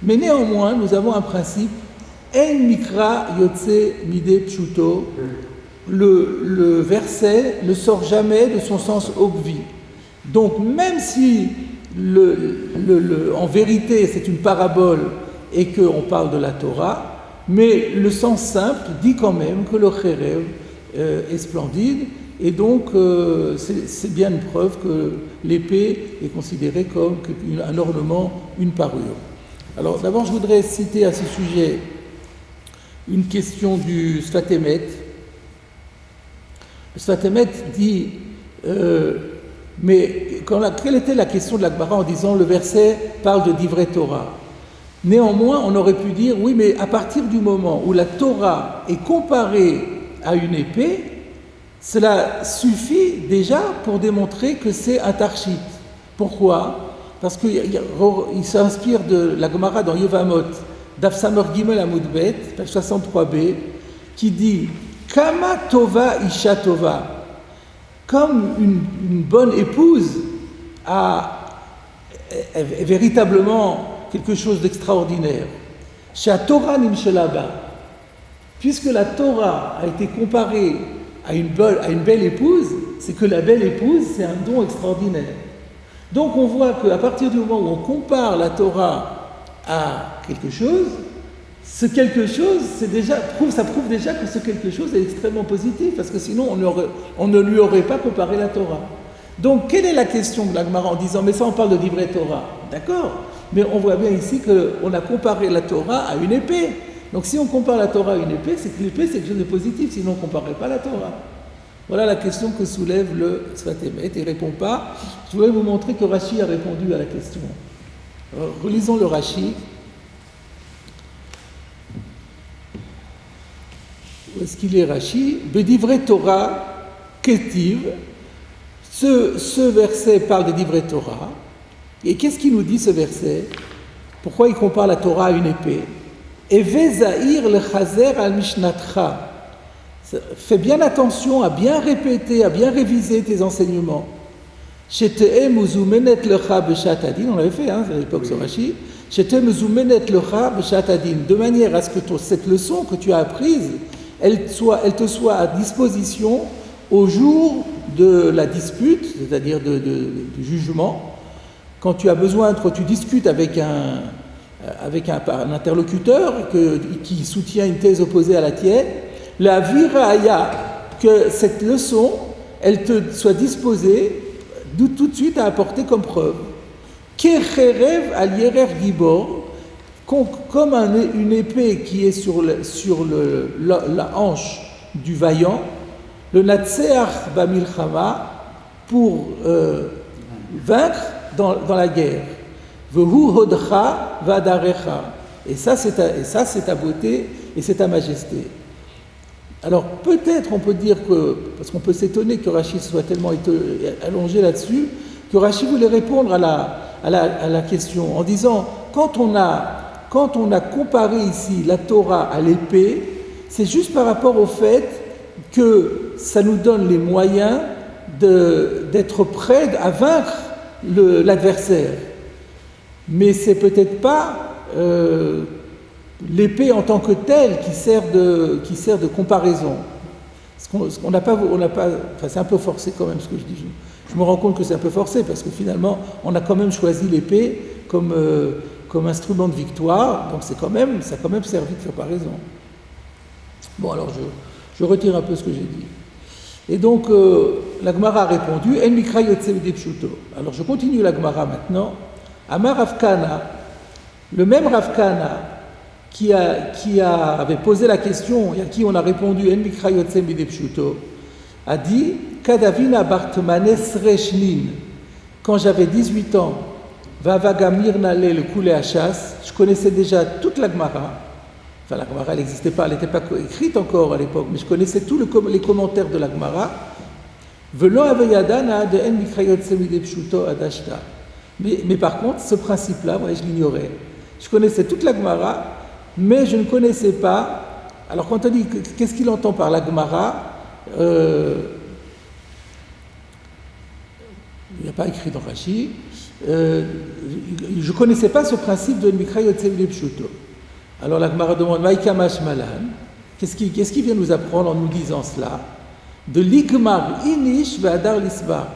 mais néanmoins nous avons un principe, En mikra yotse mide pshuto, le verset ne sort jamais de son sens obvi. Donc même si en vérité c'est une parabole et qu'on parle de la Torah, mais le sens simple dit quand même que le Khérev est splendide, et donc c'est bien une preuve que l'épée est considérée comme un ornement, une parure. Alors d'abord je voudrais citer à ce sujet une question du Sfat Emet. Le Sfat Emet dit, mais quelle était la question de la Gemara en disant le verset parle de Divrei Torah? Néanmoins, on aurait pu dire, oui, mais à partir du moment où la Torah est comparée à une épée, cela suffit déjà pour démontrer que c'est un tarshit. Pourquoi? Parce qu'il s'inspire de la Gemara dans Yevamot, Daf Samer Gimel Amud Bet, page 63b, qui dit Kama Tova Isha Tova, comme une bonne épouse est véritablement quelque chose d'extraordinaire. Chez Torah Nimshelaba, puisque la Torah a été comparée à une belle épouse, c'est que la belle épouse, c'est un don extraordinaire. Donc on voit qu'à partir du moment où on compare la Torah à quelque chose, ce quelque chose, ça prouve déjà que ce quelque chose est extrêmement positif, parce que sinon on ne lui aurait pas comparé la Torah. Donc quelle est la question de la Gemara en disant, mais ça on parle de Divrei Torah, d'accord, mais on voit bien ici qu'on a comparé la Torah à une épée. Donc si on compare la Torah à une épée, c'est que l'épée c'est quelque chose de positif, sinon on ne comparerait pas la Torah. Voilà la question que soulève le Sfat Emet, il ne répond pas. Je voulais vous montrer que Rashi a répondu à la question. Alors, relisons le Rashi. Où est-ce qu'il est Rashi? Bedivrei Torah, Ketiv. Ce verset parle de Divrei Torah. Et qu'est-ce qu'il nous dit ce verset? Pourquoi il compare la Torah à une épée? Eve Zahir le Chazer al Mishnatcha. Fais bien attention à bien répéter, à bien réviser tes enseignements. Shete'em uzumenet lecha b'shat adin, on l'avait fait à l'époque sur Rashi. Shete'em uzumenet lecha b'shat adin, de manière à ce que cette leçon que tu as apprise, elle te soit à disposition au jour de la dispute, c'est-à-dire du jugement, quand tu as besoin, quand tu discutes avec un interlocuteur qui soutient une thèse opposée à la tienne, la viraya, que cette leçon, elle te soit disposée tout de suite à apporter comme preuve. Kecherev al yerer gibor, comme une épée qui est sur la hanche du vaillant, le natseach bamilchama, pour vaincre dans la guerre. Vehu hodcha vadarecha. Et ça, c'est ta beauté et c'est ta majesté. Alors peut-être on peut dire que, parce qu'on peut s'étonner que Rashi soit tellement allongé là-dessus, que Rashi voulait répondre à la question en disant, quand on a comparé ici la Torah à l'épée, c'est juste par rapport au fait que ça nous donne les moyens d'être prêts à vaincre l'adversaire. Mais c'est peut-être pas l'épée en tant que telle qui sert de comparaison. On n'a pas, enfin c'est un peu forcé quand même ce que je dis. Je me rends compte que c'est un peu forcé parce que finalement on a quand même choisi l'épée comme instrument de victoire, donc ça a quand même servi de comparaison. Bon alors je retire un peu ce que j'ai dit. Et donc la Gemara a répondu En mikra yotze midei pshuto. Alors je continue la Gemara maintenant. Amar Rav Kana, le même Rav Kana qui avait posé la question et à qui on a répondu En mikra yotze midei pshuto, a dit Kadavina bartmanes reshnin. Quand j'avais 18 ans, Vavagamir Nale le Koulé Hachas, je connaissais déjà toute la Gemara. Enfin, la Gemara, elle n'existait pas, elle n'était pas écrite encore à l'époque, mais je connaissais tous les commentaires de la Gemara. Velo aveyadana de En mikra yotze midei pshuto adashta. Mais par contre, ce principe-là, moi, je l'ignorais. Je connaissais toute la Gemara, mais je ne connaissais pas. Alors, quand on dit qu'est-ce qu'il entend par la Gemara, il n'y a pas écrit dans Rashi. Je ne connaissais pas ce principe de Mikra Yotze Midei Pshuto. Alors la Gemara demande Maïkamash Malan. Qu'est-ce qui vient nous apprendre en nous disant cela? De l'Igmar Inish Ve'adar Lisbar.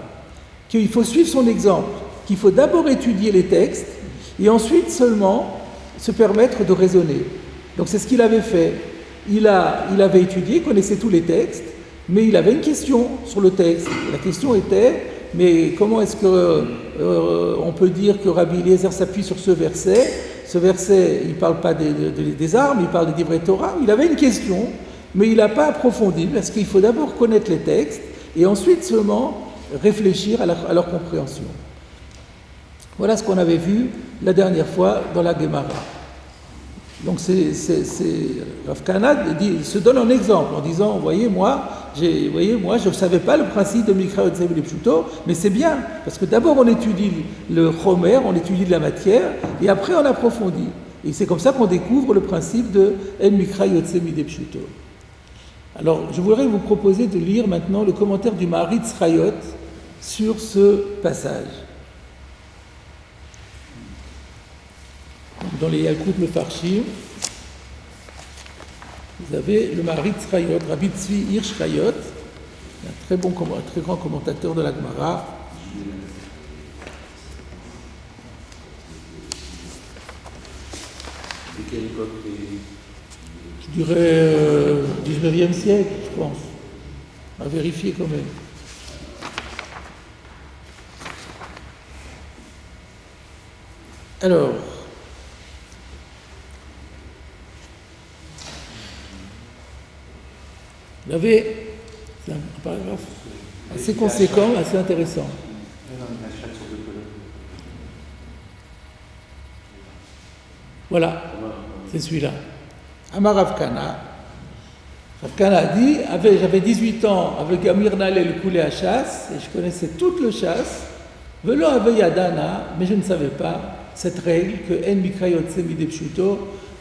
Qu'il faut suivre son exemple, qu'il faut d'abord étudier les textes et ensuite seulement se permettre de raisonner. Donc c'est ce qu'il avait fait. Il avait étudié, il connaissait tous les textes, mais il avait une question sur le texte. La question était, mais comment est-ce qu'on peut dire que Rabbi Eliezer s'appuie sur ce verset? Ce verset, il ne parle pas des armes, il parle des Divrei Torah. Il avait une question, mais il n'a pas approfondi, parce qu'il faut d'abord connaître les textes et ensuite seulement réfléchir à leur compréhension. Voilà ce qu'on avait vu la dernière fois dans la Gemara. Donc Rav Kana se donne un exemple en disant, voyez, moi, je ne savais pas le principe de Mikra Yotze Midei Pshuto, mais c'est bien, parce que d'abord on étudie le chomer, on étudie de la matière, et après on approfondit. Et c'est comme ça qu'on découvre le principe de En Mikra Yotze Midei Pshuto. Alors, je voudrais vous proposer de lire maintenant le commentaire du Maharitz Chayot sur ce passage. Dans les Yalkut Mefarshim, vous avez le Maharitz Chayot, Rabbi Tzvi Hirsch Chayot, un très grand commentateur de la Gemara. De quelle époque Je dirais 19e siècle, je pense. À vérifier quand même. Alors, vous avez c'est un paragraphe assez conséquent, assez intéressant. Voilà, c'est celui-là. Amar Rav Kana. Rav Kana a dit, j'avais 18 ans avec Amir Nalé le coulé à chasse, et je connaissais toute le chasse. Velo ave yadana, mais je ne savais pas cette règle que En Mikra Yotze Midei Pshuto,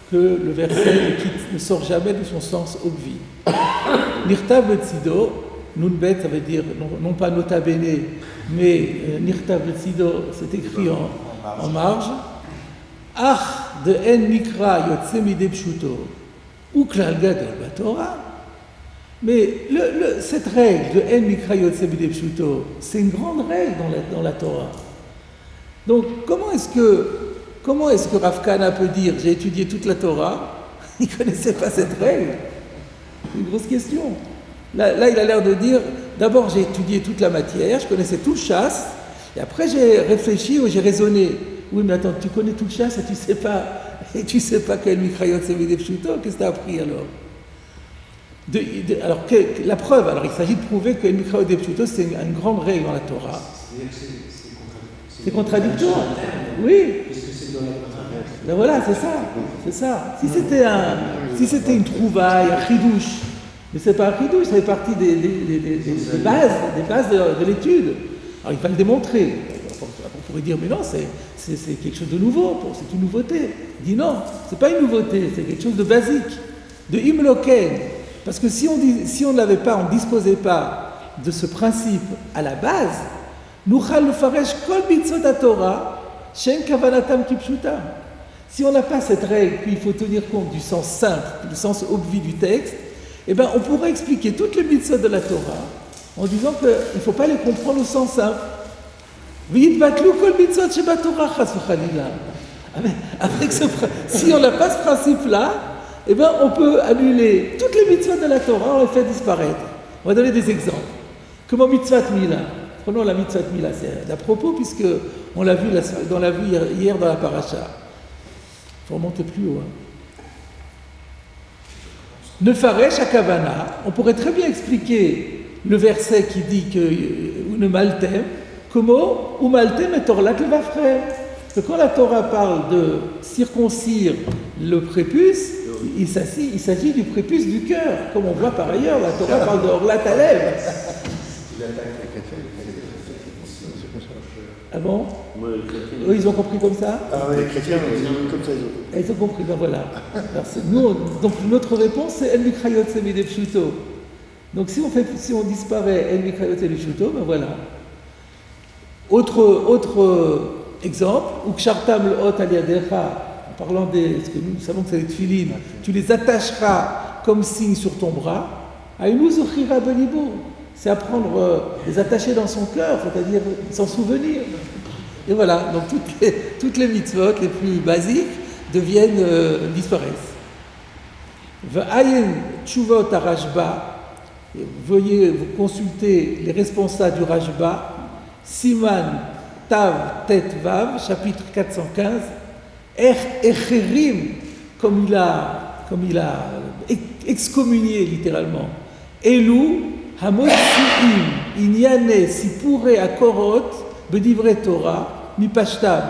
que le verset ne sort jamais de son sens obvi. Nirtav Betzido, Nunbet, ça veut dire non pas nota bene, mais Nirtav Betzido, c'est écrit en marge. Ach de En Mikra Yotze Midei Pshuto, ou Klal Gadol Batorah. Mais cette règle de En Mikra Yotze Midei Pshuto, c'est une grande règle dans la Torah. Donc, comment est-ce que Rav Kana peut dire j'ai étudié toute la Torah? Il ne connaissait pas cette règle. C'est une grosse question. Là, il a l'air de dire d'abord j'ai étudié toute la matière, je connaissais tout le chasse, et après j'ai réfléchi ou j'ai raisonné. Oui, mais attends, tu connais tout le chasse et tu sais pas quel Mikra Yotze Midei Pshuto, qu'est-ce que tu as appris alors? Alors, la preuve, alors il s'agit de prouver que Mikra Yotze Midei Pshuto c'est une grande règle dans la Torah. C'est contradictoire. Oui. Ben voilà, c'est ça. Si c'était une trouvaille, un chidouche, mais c'est pas un chidouche, ça fait partie des bases de l'étude. Alors il va le démontrer. On pourrait dire, mais non, c'est quelque chose de nouveau, c'est une nouveauté. Il dit non, c'est pas une nouveauté, c'est quelque chose de basique, de imloken. Parce que si on ne l'avait pas, on ne disposait pas de ce principe à la base, Nuchal Lefaresh Kol Mitzvot Torah, Shen Kavanatam Kipshutam. Si on n'a pas cette règle, puis il faut tenir compte du sens simple, du sens obvi du texte, eh bien on pourrait expliquer toutes les mitzvot de la Torah en disant qu'il ne faut pas les comprendre au sens simple. V'yitbatlu kol mitzvot sheba Torah chas v'chalila. Si on n'a pas ce principe-là, eh bien on peut annuler toutes les mitzvot de la Torah, on les fait disparaître. On va donner des exemples. Comment mitzvot mila? Prenons la mitzvot mila, c'est à propos puisque on l'a vu hier dans la paracha. Il faut remonter plus haut. Nefaresh akavana, on pourrait très bien expliquer le verset qui dit que ne maltem, comment ou maltem et torlat le vafrem. Que quand la Torah parle de circoncire le prépuce, il s'agit du prépuce du cœur. Comme on voit par ailleurs, la Torah parle de orlat alev. Ah bon? Eux, ils ont compris comme ça? Ah oui, les chrétiens, ils ont comme ça, ils ont compris, ben voilà. Alors, donc notre réponse, c'est En Mikra Yotze Midei Pshuto. Donc si on disparaît En Mikra Yotze Midei Pshuto, ben voilà. Autre exemple, Ukshartam l'ot al yadecha, en parlant parce que nous savons que c'est les tefilin, tu les attacheras comme signe sur ton bras, Aïnou zochira belibo. C'est apprendre les attacher dans son cœur, c'est-à-dire s'en souvenir. Et voilà, donc toutes les mitzvot les plus basiques disparaissent. V'ayin tshuvot ha-Rashba, veuillez vous consulter les responsables du Rashba, Siman Tav Tet Vav, chapitre 415, Echerim, comme il a excommunié littéralement, Elou, Hamotziim, Inyane, Sipure, Akorot, Bedivre Torah, Mipashtab.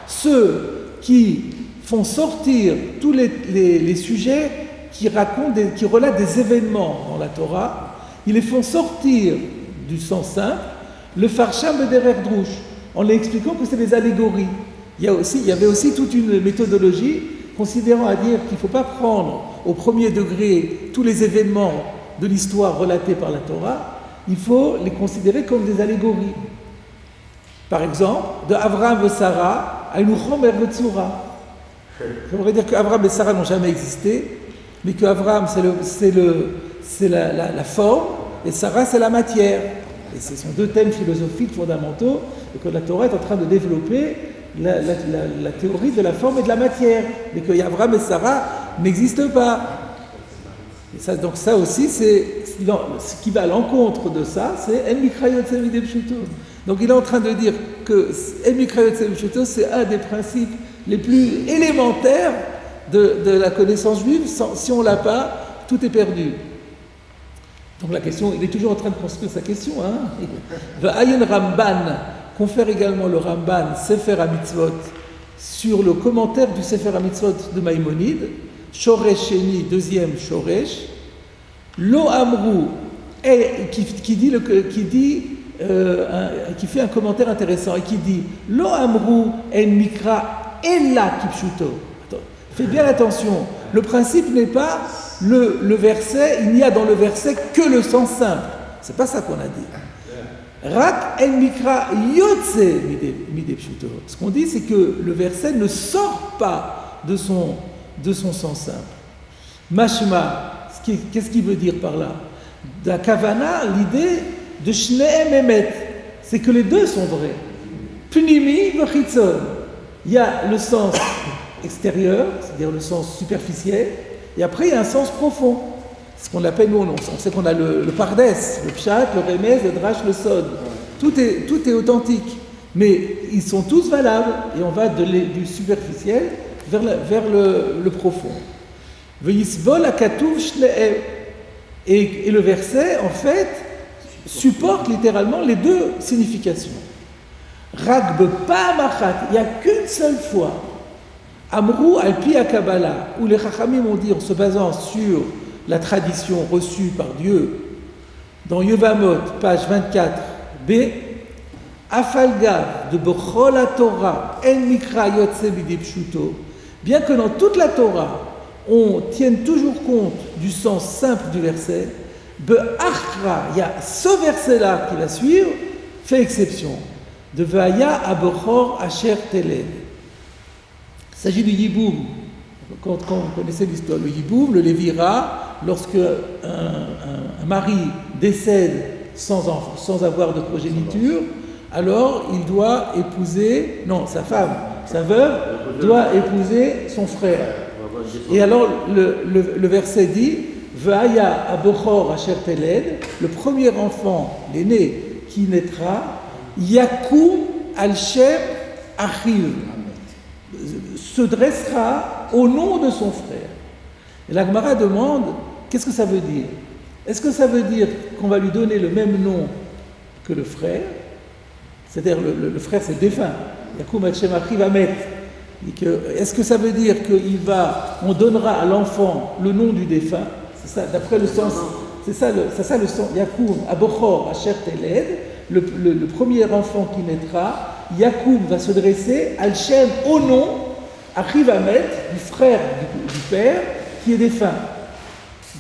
Ceux qui font sortir tous les sujets qui relatent des événements dans la Torah, ils les font sortir du sens simple, le Farsham Bederer Drush, en l'expliquant que c'est des allégories. Il y avait aussi toute une méthodologie considérant à dire qu'il ne faut pas prendre au premier degré tous les événements de l'histoire relatés par la Torah, il faut les considérer comme des allégories. Par exemple, de Avraham et Sarah à Enuchom et Vetzura. J'aimerais dire qu'Avraham et Sarah n'ont jamais existé, mais qu'Avraham c'est la forme et Sarah c'est la matière. Et ce sont deux thèmes philosophiques fondamentaux et que la Torah est en train de développer la théorie de la forme et de la matière. Mais que Avraham et Sarah n'existent pas. Et ça, donc ça aussi, ce qui va à l'encontre de ça, c'est En Mikra Yotzei Midei Pshuto. Donc il est en train de dire que En Mikra Yotzei Midei Pshuto, c'est un des principes les plus élémentaires de la connaissance juive. Si on ne l'a pas, tout est perdu. Donc la question, il est toujours en train de construire sa question. Va'ayin Ramban, confère également le Ramban Sefer HaMitzvot sur le commentaire du Sefer HaMitzvot de Maïmonide, Shoresh Sheni, deuxième Shoresh, Lo Amrou, qui fait un commentaire intéressant et qui dit Lo Amrou en Mikra Ella Kipshuto. Faites bien attention, le principe n'est pas le verset, il n'y a dans le verset que le sens simple. C'est pas ça qu'on a dit. Rak en Mikra Yotze Midei Pshuto. Ce qu'on dit, c'est que le verset ne sort pas de son sens simple. Mashma, qu'est-ce qu'il veut dire par là? Da Kavana, l'idée de Shneem Emet, c'est que les deux sont vrais. Pnimi v'chitzon. Il y a le sens extérieur, c'est-à-dire le sens superficiel, et après il y a un sens profond. Ce qu'on appelle, nous, on sait qu'on a le pardes, le pshat, le remez, le drash, le sod. Tout est authentique, mais ils sont tous valables, et on va du superficiel vers le profond. Ve'yisbol hakatuv shne'em. Et le verset, en fait, supporte littéralement les deux significations. Ragbe pa'amachat, il n'y a qu'une seule fois. Amrou al-pi ha-kabbalah, où les Chachamim ont dit, en se basant sur la tradition reçue par Dieu, dans Yevamot, page 24b, Afalga de Bechol ha-Torah, en mikra yotzei midei pshuto, bien que dans toute la Torah, on tienne toujours compte du sens simple du verset, Be'achra, il y a ce verset-là qui va suivre, fait exception, de Vaya Abechor Asher Teled. Il s'agit du Yiboum. Quand vous connaissez l'histoire, le Yiboum, le Lévira, lorsque un mari décède sans avoir de progéniture, alors il doit épouser, sa femme, sa veuve, doit épouser son frère. Et alors le verset dit Va'aya Abechor Asher Teled, le premier enfant, l'aîné, qui naîtra, Yakoum al-Shem Achiv, se dressera au nom de son frère. Et la Gemara demande, qu'est-ce que ça veut dire? Est-ce que ça veut dire qu'on va lui donner le même nom que le frère? C'est-à-dire le frère c'est le défunt, Yakoum al-Shem Achiv Amet. Est-ce que ça veut dire qu'on donnera à l'enfant le nom du défunt? C'est ça, d'après le sens, c'est ça le sens. Yakoum Abechor Asher Teled, le premier enfant qui naîtra, Yakoum va se dresser al-Shem au nom, Achiv Amet, du frère du père qui est défunt.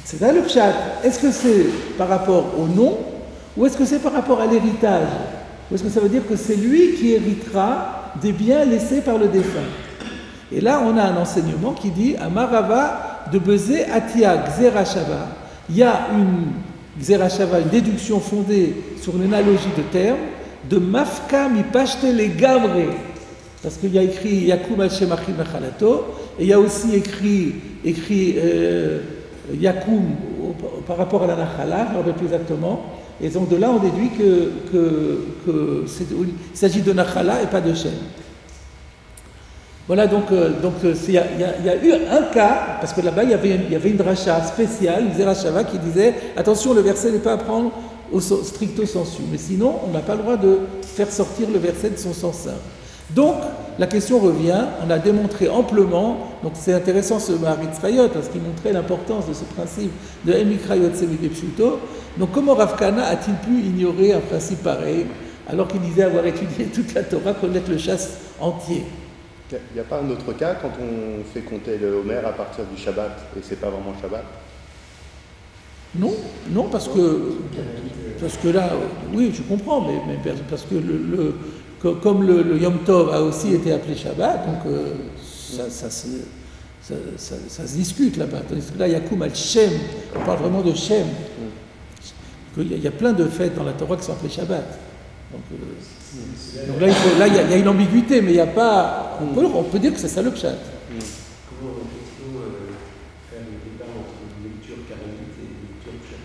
C'est ça le pshat. Est-ce que c'est par rapport au nom ou est-ce que c'est par rapport à l'héritage? Ou est-ce que ça veut dire que c'est lui qui héritera des biens laissés par le défunt? Et là, on a un enseignement qui dit Amarava de Bezé Atia Xerashava. Il y a une Xerashava, une déduction fondée sur une analogie de termes de Mafka mi pashte le gamre. Parce qu'il y a écrit Yakoum al-Shem Achiv Mechalato, et il y a aussi écrit Yakoum par rapport à la Nachala, je ne me rappelle plus exactement. Et donc de là, on déduit qu'il s'agit de Nachala et pas de Shem. Voilà, donc il y a eu un cas, parce que là-bas, il y avait une dracha spéciale, une Zerachava, qui disait « Attention, le verset n'est pas à prendre au stricto sensu. » Mais sinon, on n'a pas le droit de faire sortir le verset de son sens simple. Donc, la question revient, on a démontré amplement, donc c'est intéressant ce Maharitz Rayot, parce qu'il montrait l'importance de ce principe de En Mikra Yotzei Midei Pshuto. Donc, comment Rav Kahana a-t-il pu ignorer un principe pareil, alors qu'il disait avoir étudié toute la Torah, connaître le chasse entier? Il n'y a pas un autre cas quand on fait compter le Homer à partir du Shabbat et c'est pas vraiment Shabbat? Non, non, parce que là, oui, je comprends, mais parce que comme le Yom Tov a aussi été appelé Shabbat, donc ça se discute là-bas. Tandis que là, Yakoum al-Shem, on parle vraiment de Shem. Il y a plein de fêtes dans la Torah qui sont appelées Shabbat. Donc là, il y a une ambiguïté, mais il n'y a pas. On peut dire que c'est ça le pshat. Comment peut-on faire le débat entre une lecture karaïte et une lecture pshat?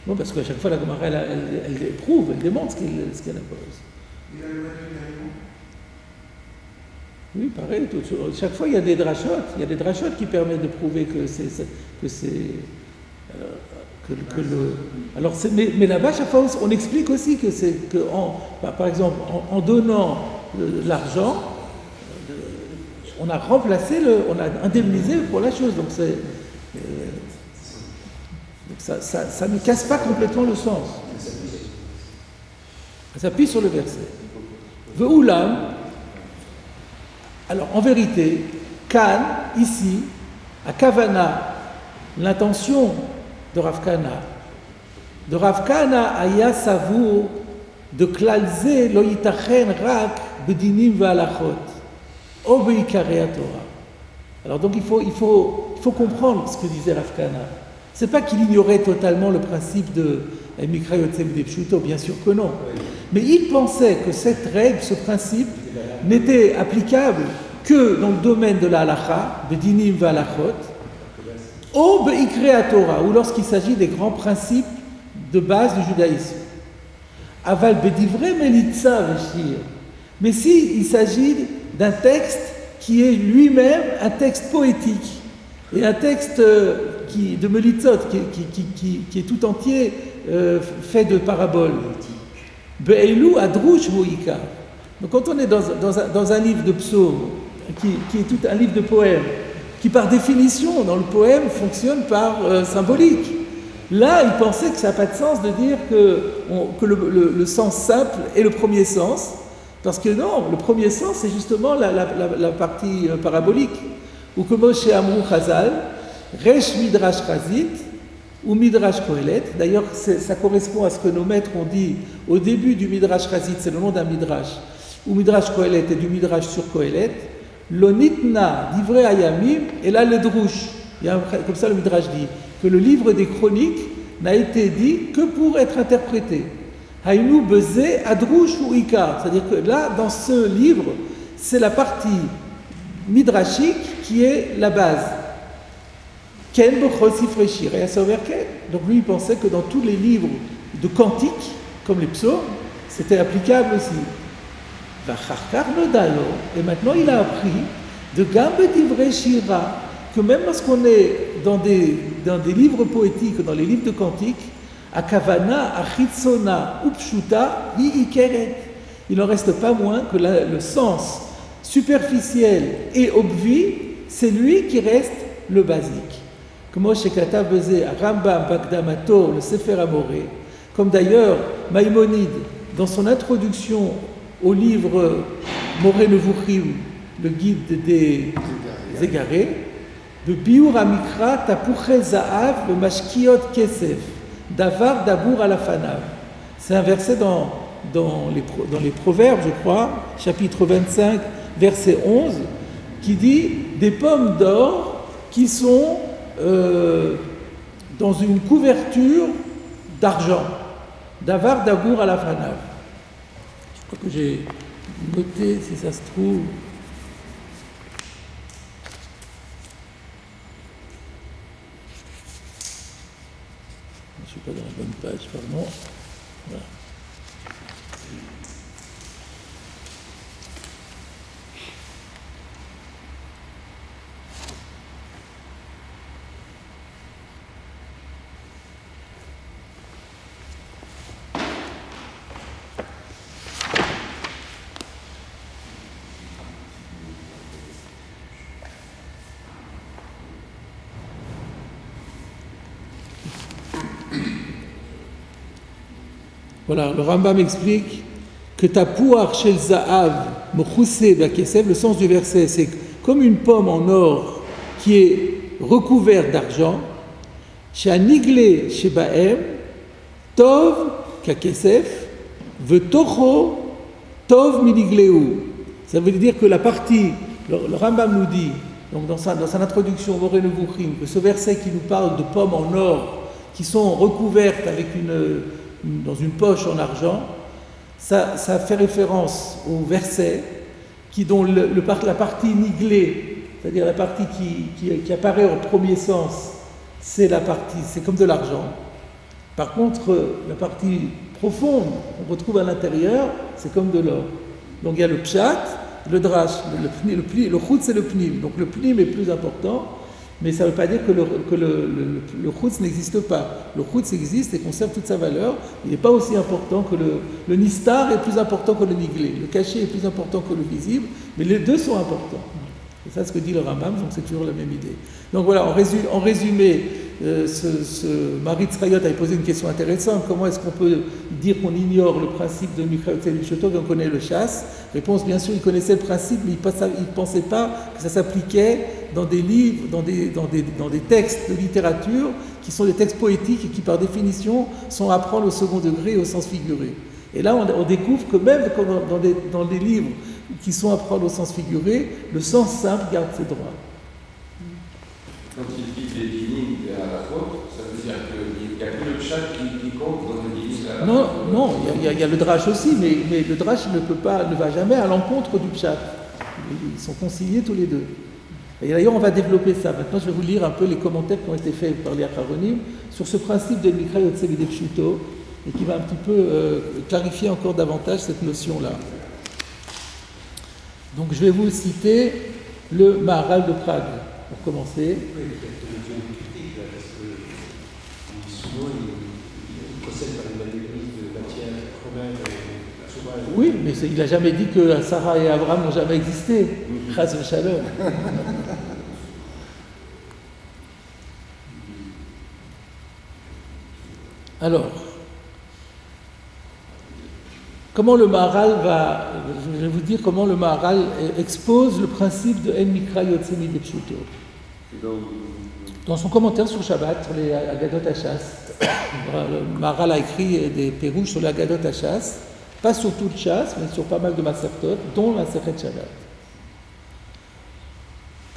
Non, parce qu'à chaque fois, la Gemara, elle prouve, elle démontre ce qu'elle impose. Et la loi du Gaïon? Oui, pareil. Chaque fois, il y a des drachotes. Il y a des drachotes qui permettent de prouver que c'est. Alors, mais là-bas, chaque fois, on explique aussi que c'est que, par exemple, en donnant l'argent, on a remplacé on a indemnisé pour la chose. Donc ça ne casse pas complètement le sens. Ça s'appuie sur le verset. Ve'ulam. Alors, en vérité, Kan, ici, à Kavana, l'intention de Rav Kahana aya savour de klalze lo yitachen rak bedinim ve'alachot o be'ikarei Torah. Alors donc il faut comprendre ce que disait Rav Kahana. C'est pas qu'il ignorait totalement le principe de Mikra Yotzem de Pshuto, bien sûr que non. Mais il pensait que cette règle, ce principe, n'était applicable que dans le domaine de la halacha, bedinim ve'alachot, ou be'ikrei Torah, ou lorsqu'il s'agit des grands principes de base du judaïsme. Aval bedivrei melitza veshir. Mais si il s'agit d'un texte qui est lui-même un texte poétique et un texte de melitzot qui est tout entier fait de paraboles. Be'elu adrush huika. Donc quand on est dans un livre de psaumes qui est tout un livre de poèmes, qui par définition, dans le poème, fonctionne par symbolique. Là, il pensait que ça n'a pas de sens de dire que le sens simple est le premier sens, parce que non, le premier sens, c'est justement la partie parabolique. Ou comme chez Amrou Chazal, Resh Midrash Chazit, ou Midrash Kohelet. D'ailleurs, ça correspond à ce que nos maîtres ont dit au début du Midrash Chazit, c'est le nom d'un Midrash, ou Midrash Kohelet et du Midrash sur Kohelet. L'onitna divrei ayamim, et là le drouche. Comme ça le Midrash dit que le livre des chroniques n'a été dit que pour être interprété. Haïnou bezé adrouche ou ikar, c'est-à-dire que là, dans ce livre, c'est la partie midrashique qui est la base. Ken b'chosi freshir et asover ken. Donc lui, il pensait que dans tous les livres de cantiques, comme les psaumes, c'était applicable aussi. Et maintenant il a appris de Gambe divrei shira, que même lorsqu'on est dans des livres poétiques, dans les livres de cantiques, à Kavana, à Chitzona, Upshuta, hi ikeret, il n'en reste pas moins que le sens superficiel et obvi, c'est lui qui reste le basique. Comme chez Katav Bezé, à Rambam, Bagdamato, le Sefer Amoré, comme d'ailleurs Maïmonide, dans son introduction au livre Moré Nevuchim, le guide des égarés, de Biur Amikra Tapuche Zaav, le Mashkiot Kesef, Davar Dabour Alafanav. C'est un verset dans les Proverbes, je crois, chapitre 25, verset 11, qui dit des pommes d'or qui sont dans une couverture d'argent. Davar Dabour Alafanav. Je crois que j'ai noté, si ça se trouve. Je ne suis pas dans la bonne page, pardon. Voilà. Voilà, le Rambam explique que Tapouar Shel Zahav Mochoussé Bakesef, le sens du verset, c'est comme une pomme en or qui est recouverte d'argent. Chez Niglé Shebaem, Tov Kakesef, Vetocho Tov Minigleu. Ça veut dire que la partie, le Rambam nous dit, donc dans son introduction, Moré Nevuchim, que ce verset qui nous parle de pommes en or qui sont recouvertes avec dans une poche en argent, ça fait référence au verset dont la partie niglée, c'est-à-dire la partie qui apparaît en premier sens, c'est comme de l'argent. Par contre, la partie profonde qu'on retrouve à l'intérieur, c'est comme de l'or. Donc il y a le pshat, le drash, le chutz c'est le pnim. Donc le pnim est plus important, mais ça ne veut pas dire que le chutz n'existe pas. Le chutz existe et conserve toute sa valeur. Il n'est pas aussi important que le nistar est plus important que le niglé. Le caché est plus important que le visible, mais les deux sont importants. C'est ça ce que dit le Rambam, donc c'est toujours la même idée. Donc voilà, en résumé, ce Marit Tzrayot avait posé une question intéressante. Comment est-ce qu'on peut dire qu'on ignore le principe de Mikraot Elishoto quand on connaît le chasse? Réponse, bien sûr, il connaissait le principe, mais il ne pensait pas que ça s'appliquait dans des livres, dans des textes de littérature qui sont des textes poétiques et qui, par définition, sont à prendre au second degré et au sens figuré. Et là, on découvre que même dans des livres qui sont à prendre au sens figuré, le sens simple garde ses droits. Quand il dit des dinim à la faute, ça veut dire qu'il n'y a plus le chat qui compte dans le dinim à la faute. Non, il y a le drash aussi, mais le drash ne va jamais à l'encontre du pshat. Ils sont conciliés tous les deux. Et d'ailleurs, on va développer ça. Maintenant, je vais vous lire un peu les commentaires qui ont été faits par les Acharonim sur ce principe de Mikra Yotzei Midei Pshuto, et qui va un petit peu clarifier encore davantage cette notion-là. Donc je vais vous citer le Maharal de Prague, pour commencer. Oui, mais il n'a jamais dit que Sarah et Abraham n'ont jamais existé. Chas v'shalom. Alors, comment le Maharal je vais vous dire comment le Maharal expose le principe de En Mikra Yotzei Midei Pshuto. Dans son commentaire sur Shabbat, sur les Agadot Hashas, le Maharal a écrit des pérouges sur les Agadot Hashas, pas sur tout le Shas, mais sur pas mal de Masertot, dont la Masechet Shabbat.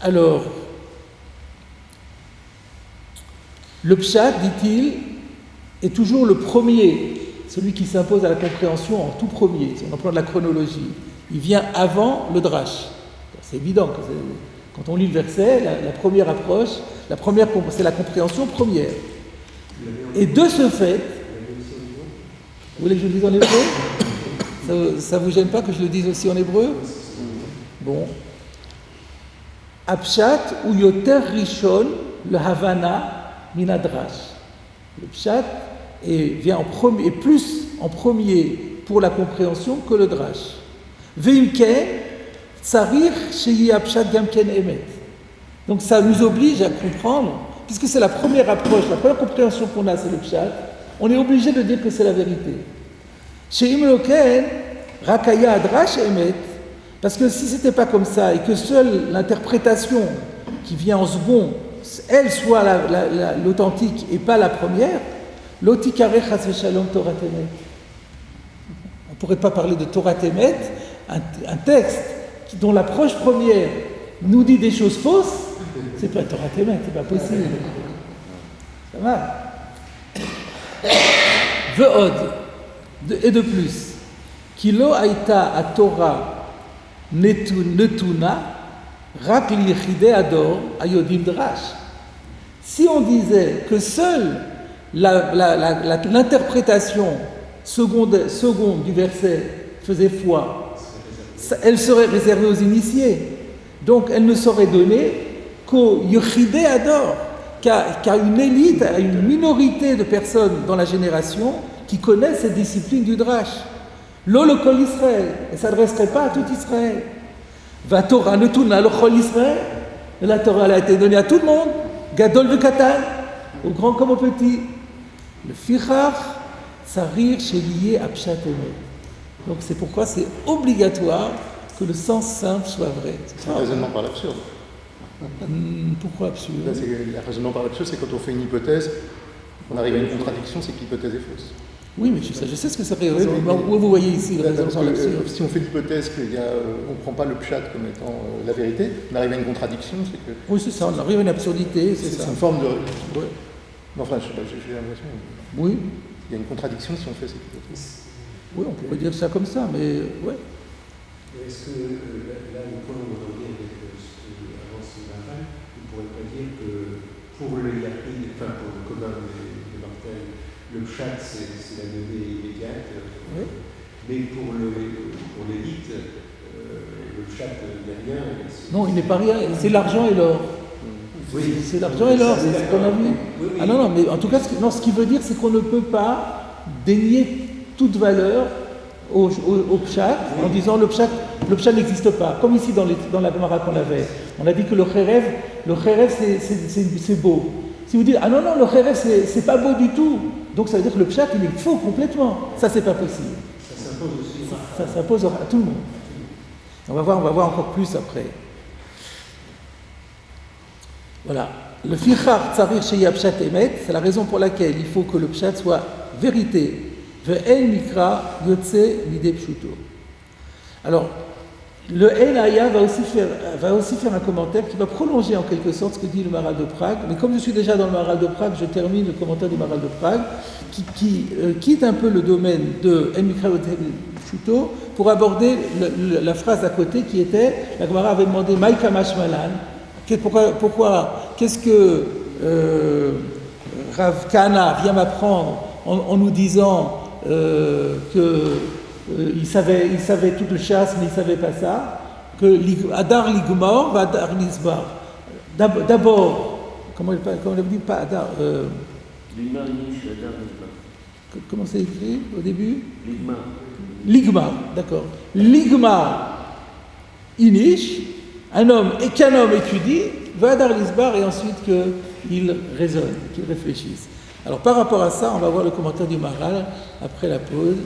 Alors, le Pshat, dit-il, est toujours le premier, celui qui s'impose à la compréhension en tout premier, si on emploie de la chronologie. Il vient avant le drash. C'est évident, quand on lit le verset, la première approche, c'est la compréhension première. Et de ce fait, vous voulez que je le dise en hébreu? Ça vous gêne pas que je le dise aussi en hébreu? Bon. Apshat ou yoter rishon le havana minadrash. Le pshat vient plus en premier pour la compréhension que le drash. Veimken tsarir sheyi apshat gamken emet. Donc ça nous oblige à comprendre, puisque c'est la première approche, la première compréhension qu'on a, c'est le pshat, on est obligé de dire que c'est la vérité. Sheim loken rakaya adrash emet, parce que si c'était pas comme ça et que seule l'interprétation qui vient en second, elle soit l'authentique et pas la première, l'otikare chas v'shalom Torah Temet. On ne pourrait pas parler de Torah Temet, un texte dont l'approche première nous dit des choses fausses, c'est pas Torah Temet, c'est pas possible. Ça va. Ve'od, et de plus, Kilo aïta a Torah netuna rak lichidei ador ayodim drash. Si on disait que seule l'interprétation seconde du verset faisait foi, elle serait réservée aux initiés. Donc elle ne serait donnée qu'au Yochidei Ador, qu'à une élite, à une minorité de personnes dans la génération qui connaissent cette discipline du drash. Lo le Kol Israël, elle ne s'adresserait pas à tout Israël. Va Torah netuna le Kol Israël, la Torah elle a été donnée à tout le monde, Gadol v'Katan, au grand comme au petit. Le Fichach, Sarir Sheliye Apshat Emet. Donc c'est pourquoi c'est obligatoire que le sens simple soit vrai. C'est un raisonnement par l'absurde. Pourquoi absurde? Là, le raisonnement par l'absurde, c'est quand on fait une hypothèse, on arrive à une contradiction, c'est que l'hypothèse est fausse. Oui, mais je sais ce que c'est le raisonnement. Où vous voyez ici le raisonnement par l'absurde? Si on fait l'hypothèse qu'on ne prend pas le pshat comme étant la vérité, on arrive à une contradiction, c'est que... Oui, c'est ça, on arrive à une absurdité, c'est ça. C'est une forme de... Ouais. Non, enfin, j'ai l'impression... Oui, Il y a une contradiction si on fait cette hypothèse. oui, on pourrait dire ça comme ça, mais ouais. Est-ce que là, le point où on revient avec ce que avance Naval, on ne pourrait pas dire que pour le Yahid, enfin pour le commun des mortels, le pshat c'est la donnée immédiate, Oui. mais pour l'élite, le pshat n'est rien. Non, il n'est pas rien, c'est l'argent et l'or. Oui. C'est l'argent et l'or, c'est ce qu'on a vu. Oui. Ah non, mais en tout cas, ce qui veut dire, c'est qu'on ne peut pas dénier toute valeur au pshat, en disant le pshat n'existe pas. Comme ici dans la Gemara qu'on avait. On a dit que le kherev c'est beau. Si vous dites, ah non, le kherev c'est pas beau du tout, donc ça veut dire que le pshat il est faux complètement. Ça c'est pas possible. Ça s'impose aussi. Ça s'impose à tout le monde. On va voir encore plus après. Voilà. Le fichar tsarir sheya pshat emet, c'est la raison pour laquelle il faut que le pshat soit vérité. Ve'en mikra yotze midei pshuto. Alors, le El Aya va aussi faire un commentaire qui va prolonger en quelque sorte ce que dit le Maharal de Prague. Mais comme je suis déjà dans le Maharal de Prague, je termine le commentaire du Maharal de Prague, qui quitte un peu le domaine de En mikra yotze midei pshuto pour aborder la phrase à côté qui était, la Gemara avait demandé Maïka Mashmalan. Pourquoi qu'est-ce que Rav Kahana vient m'apprendre en nous disant qu'il savait toute le chasse, mais il ne savait pas ça, que Adar Ligmor va Adar Nisbar. D'abord, comment on dit pas Adar comment c'est écrit au début? Ligmar, d'accord. Ligmar Inish, qu'un homme étudie, va Adar Nisbar et ensuite qu'il raisonne, qu'il réfléchisse. Alors par rapport à ça, on va voir le commentaire du Maharal après la pause.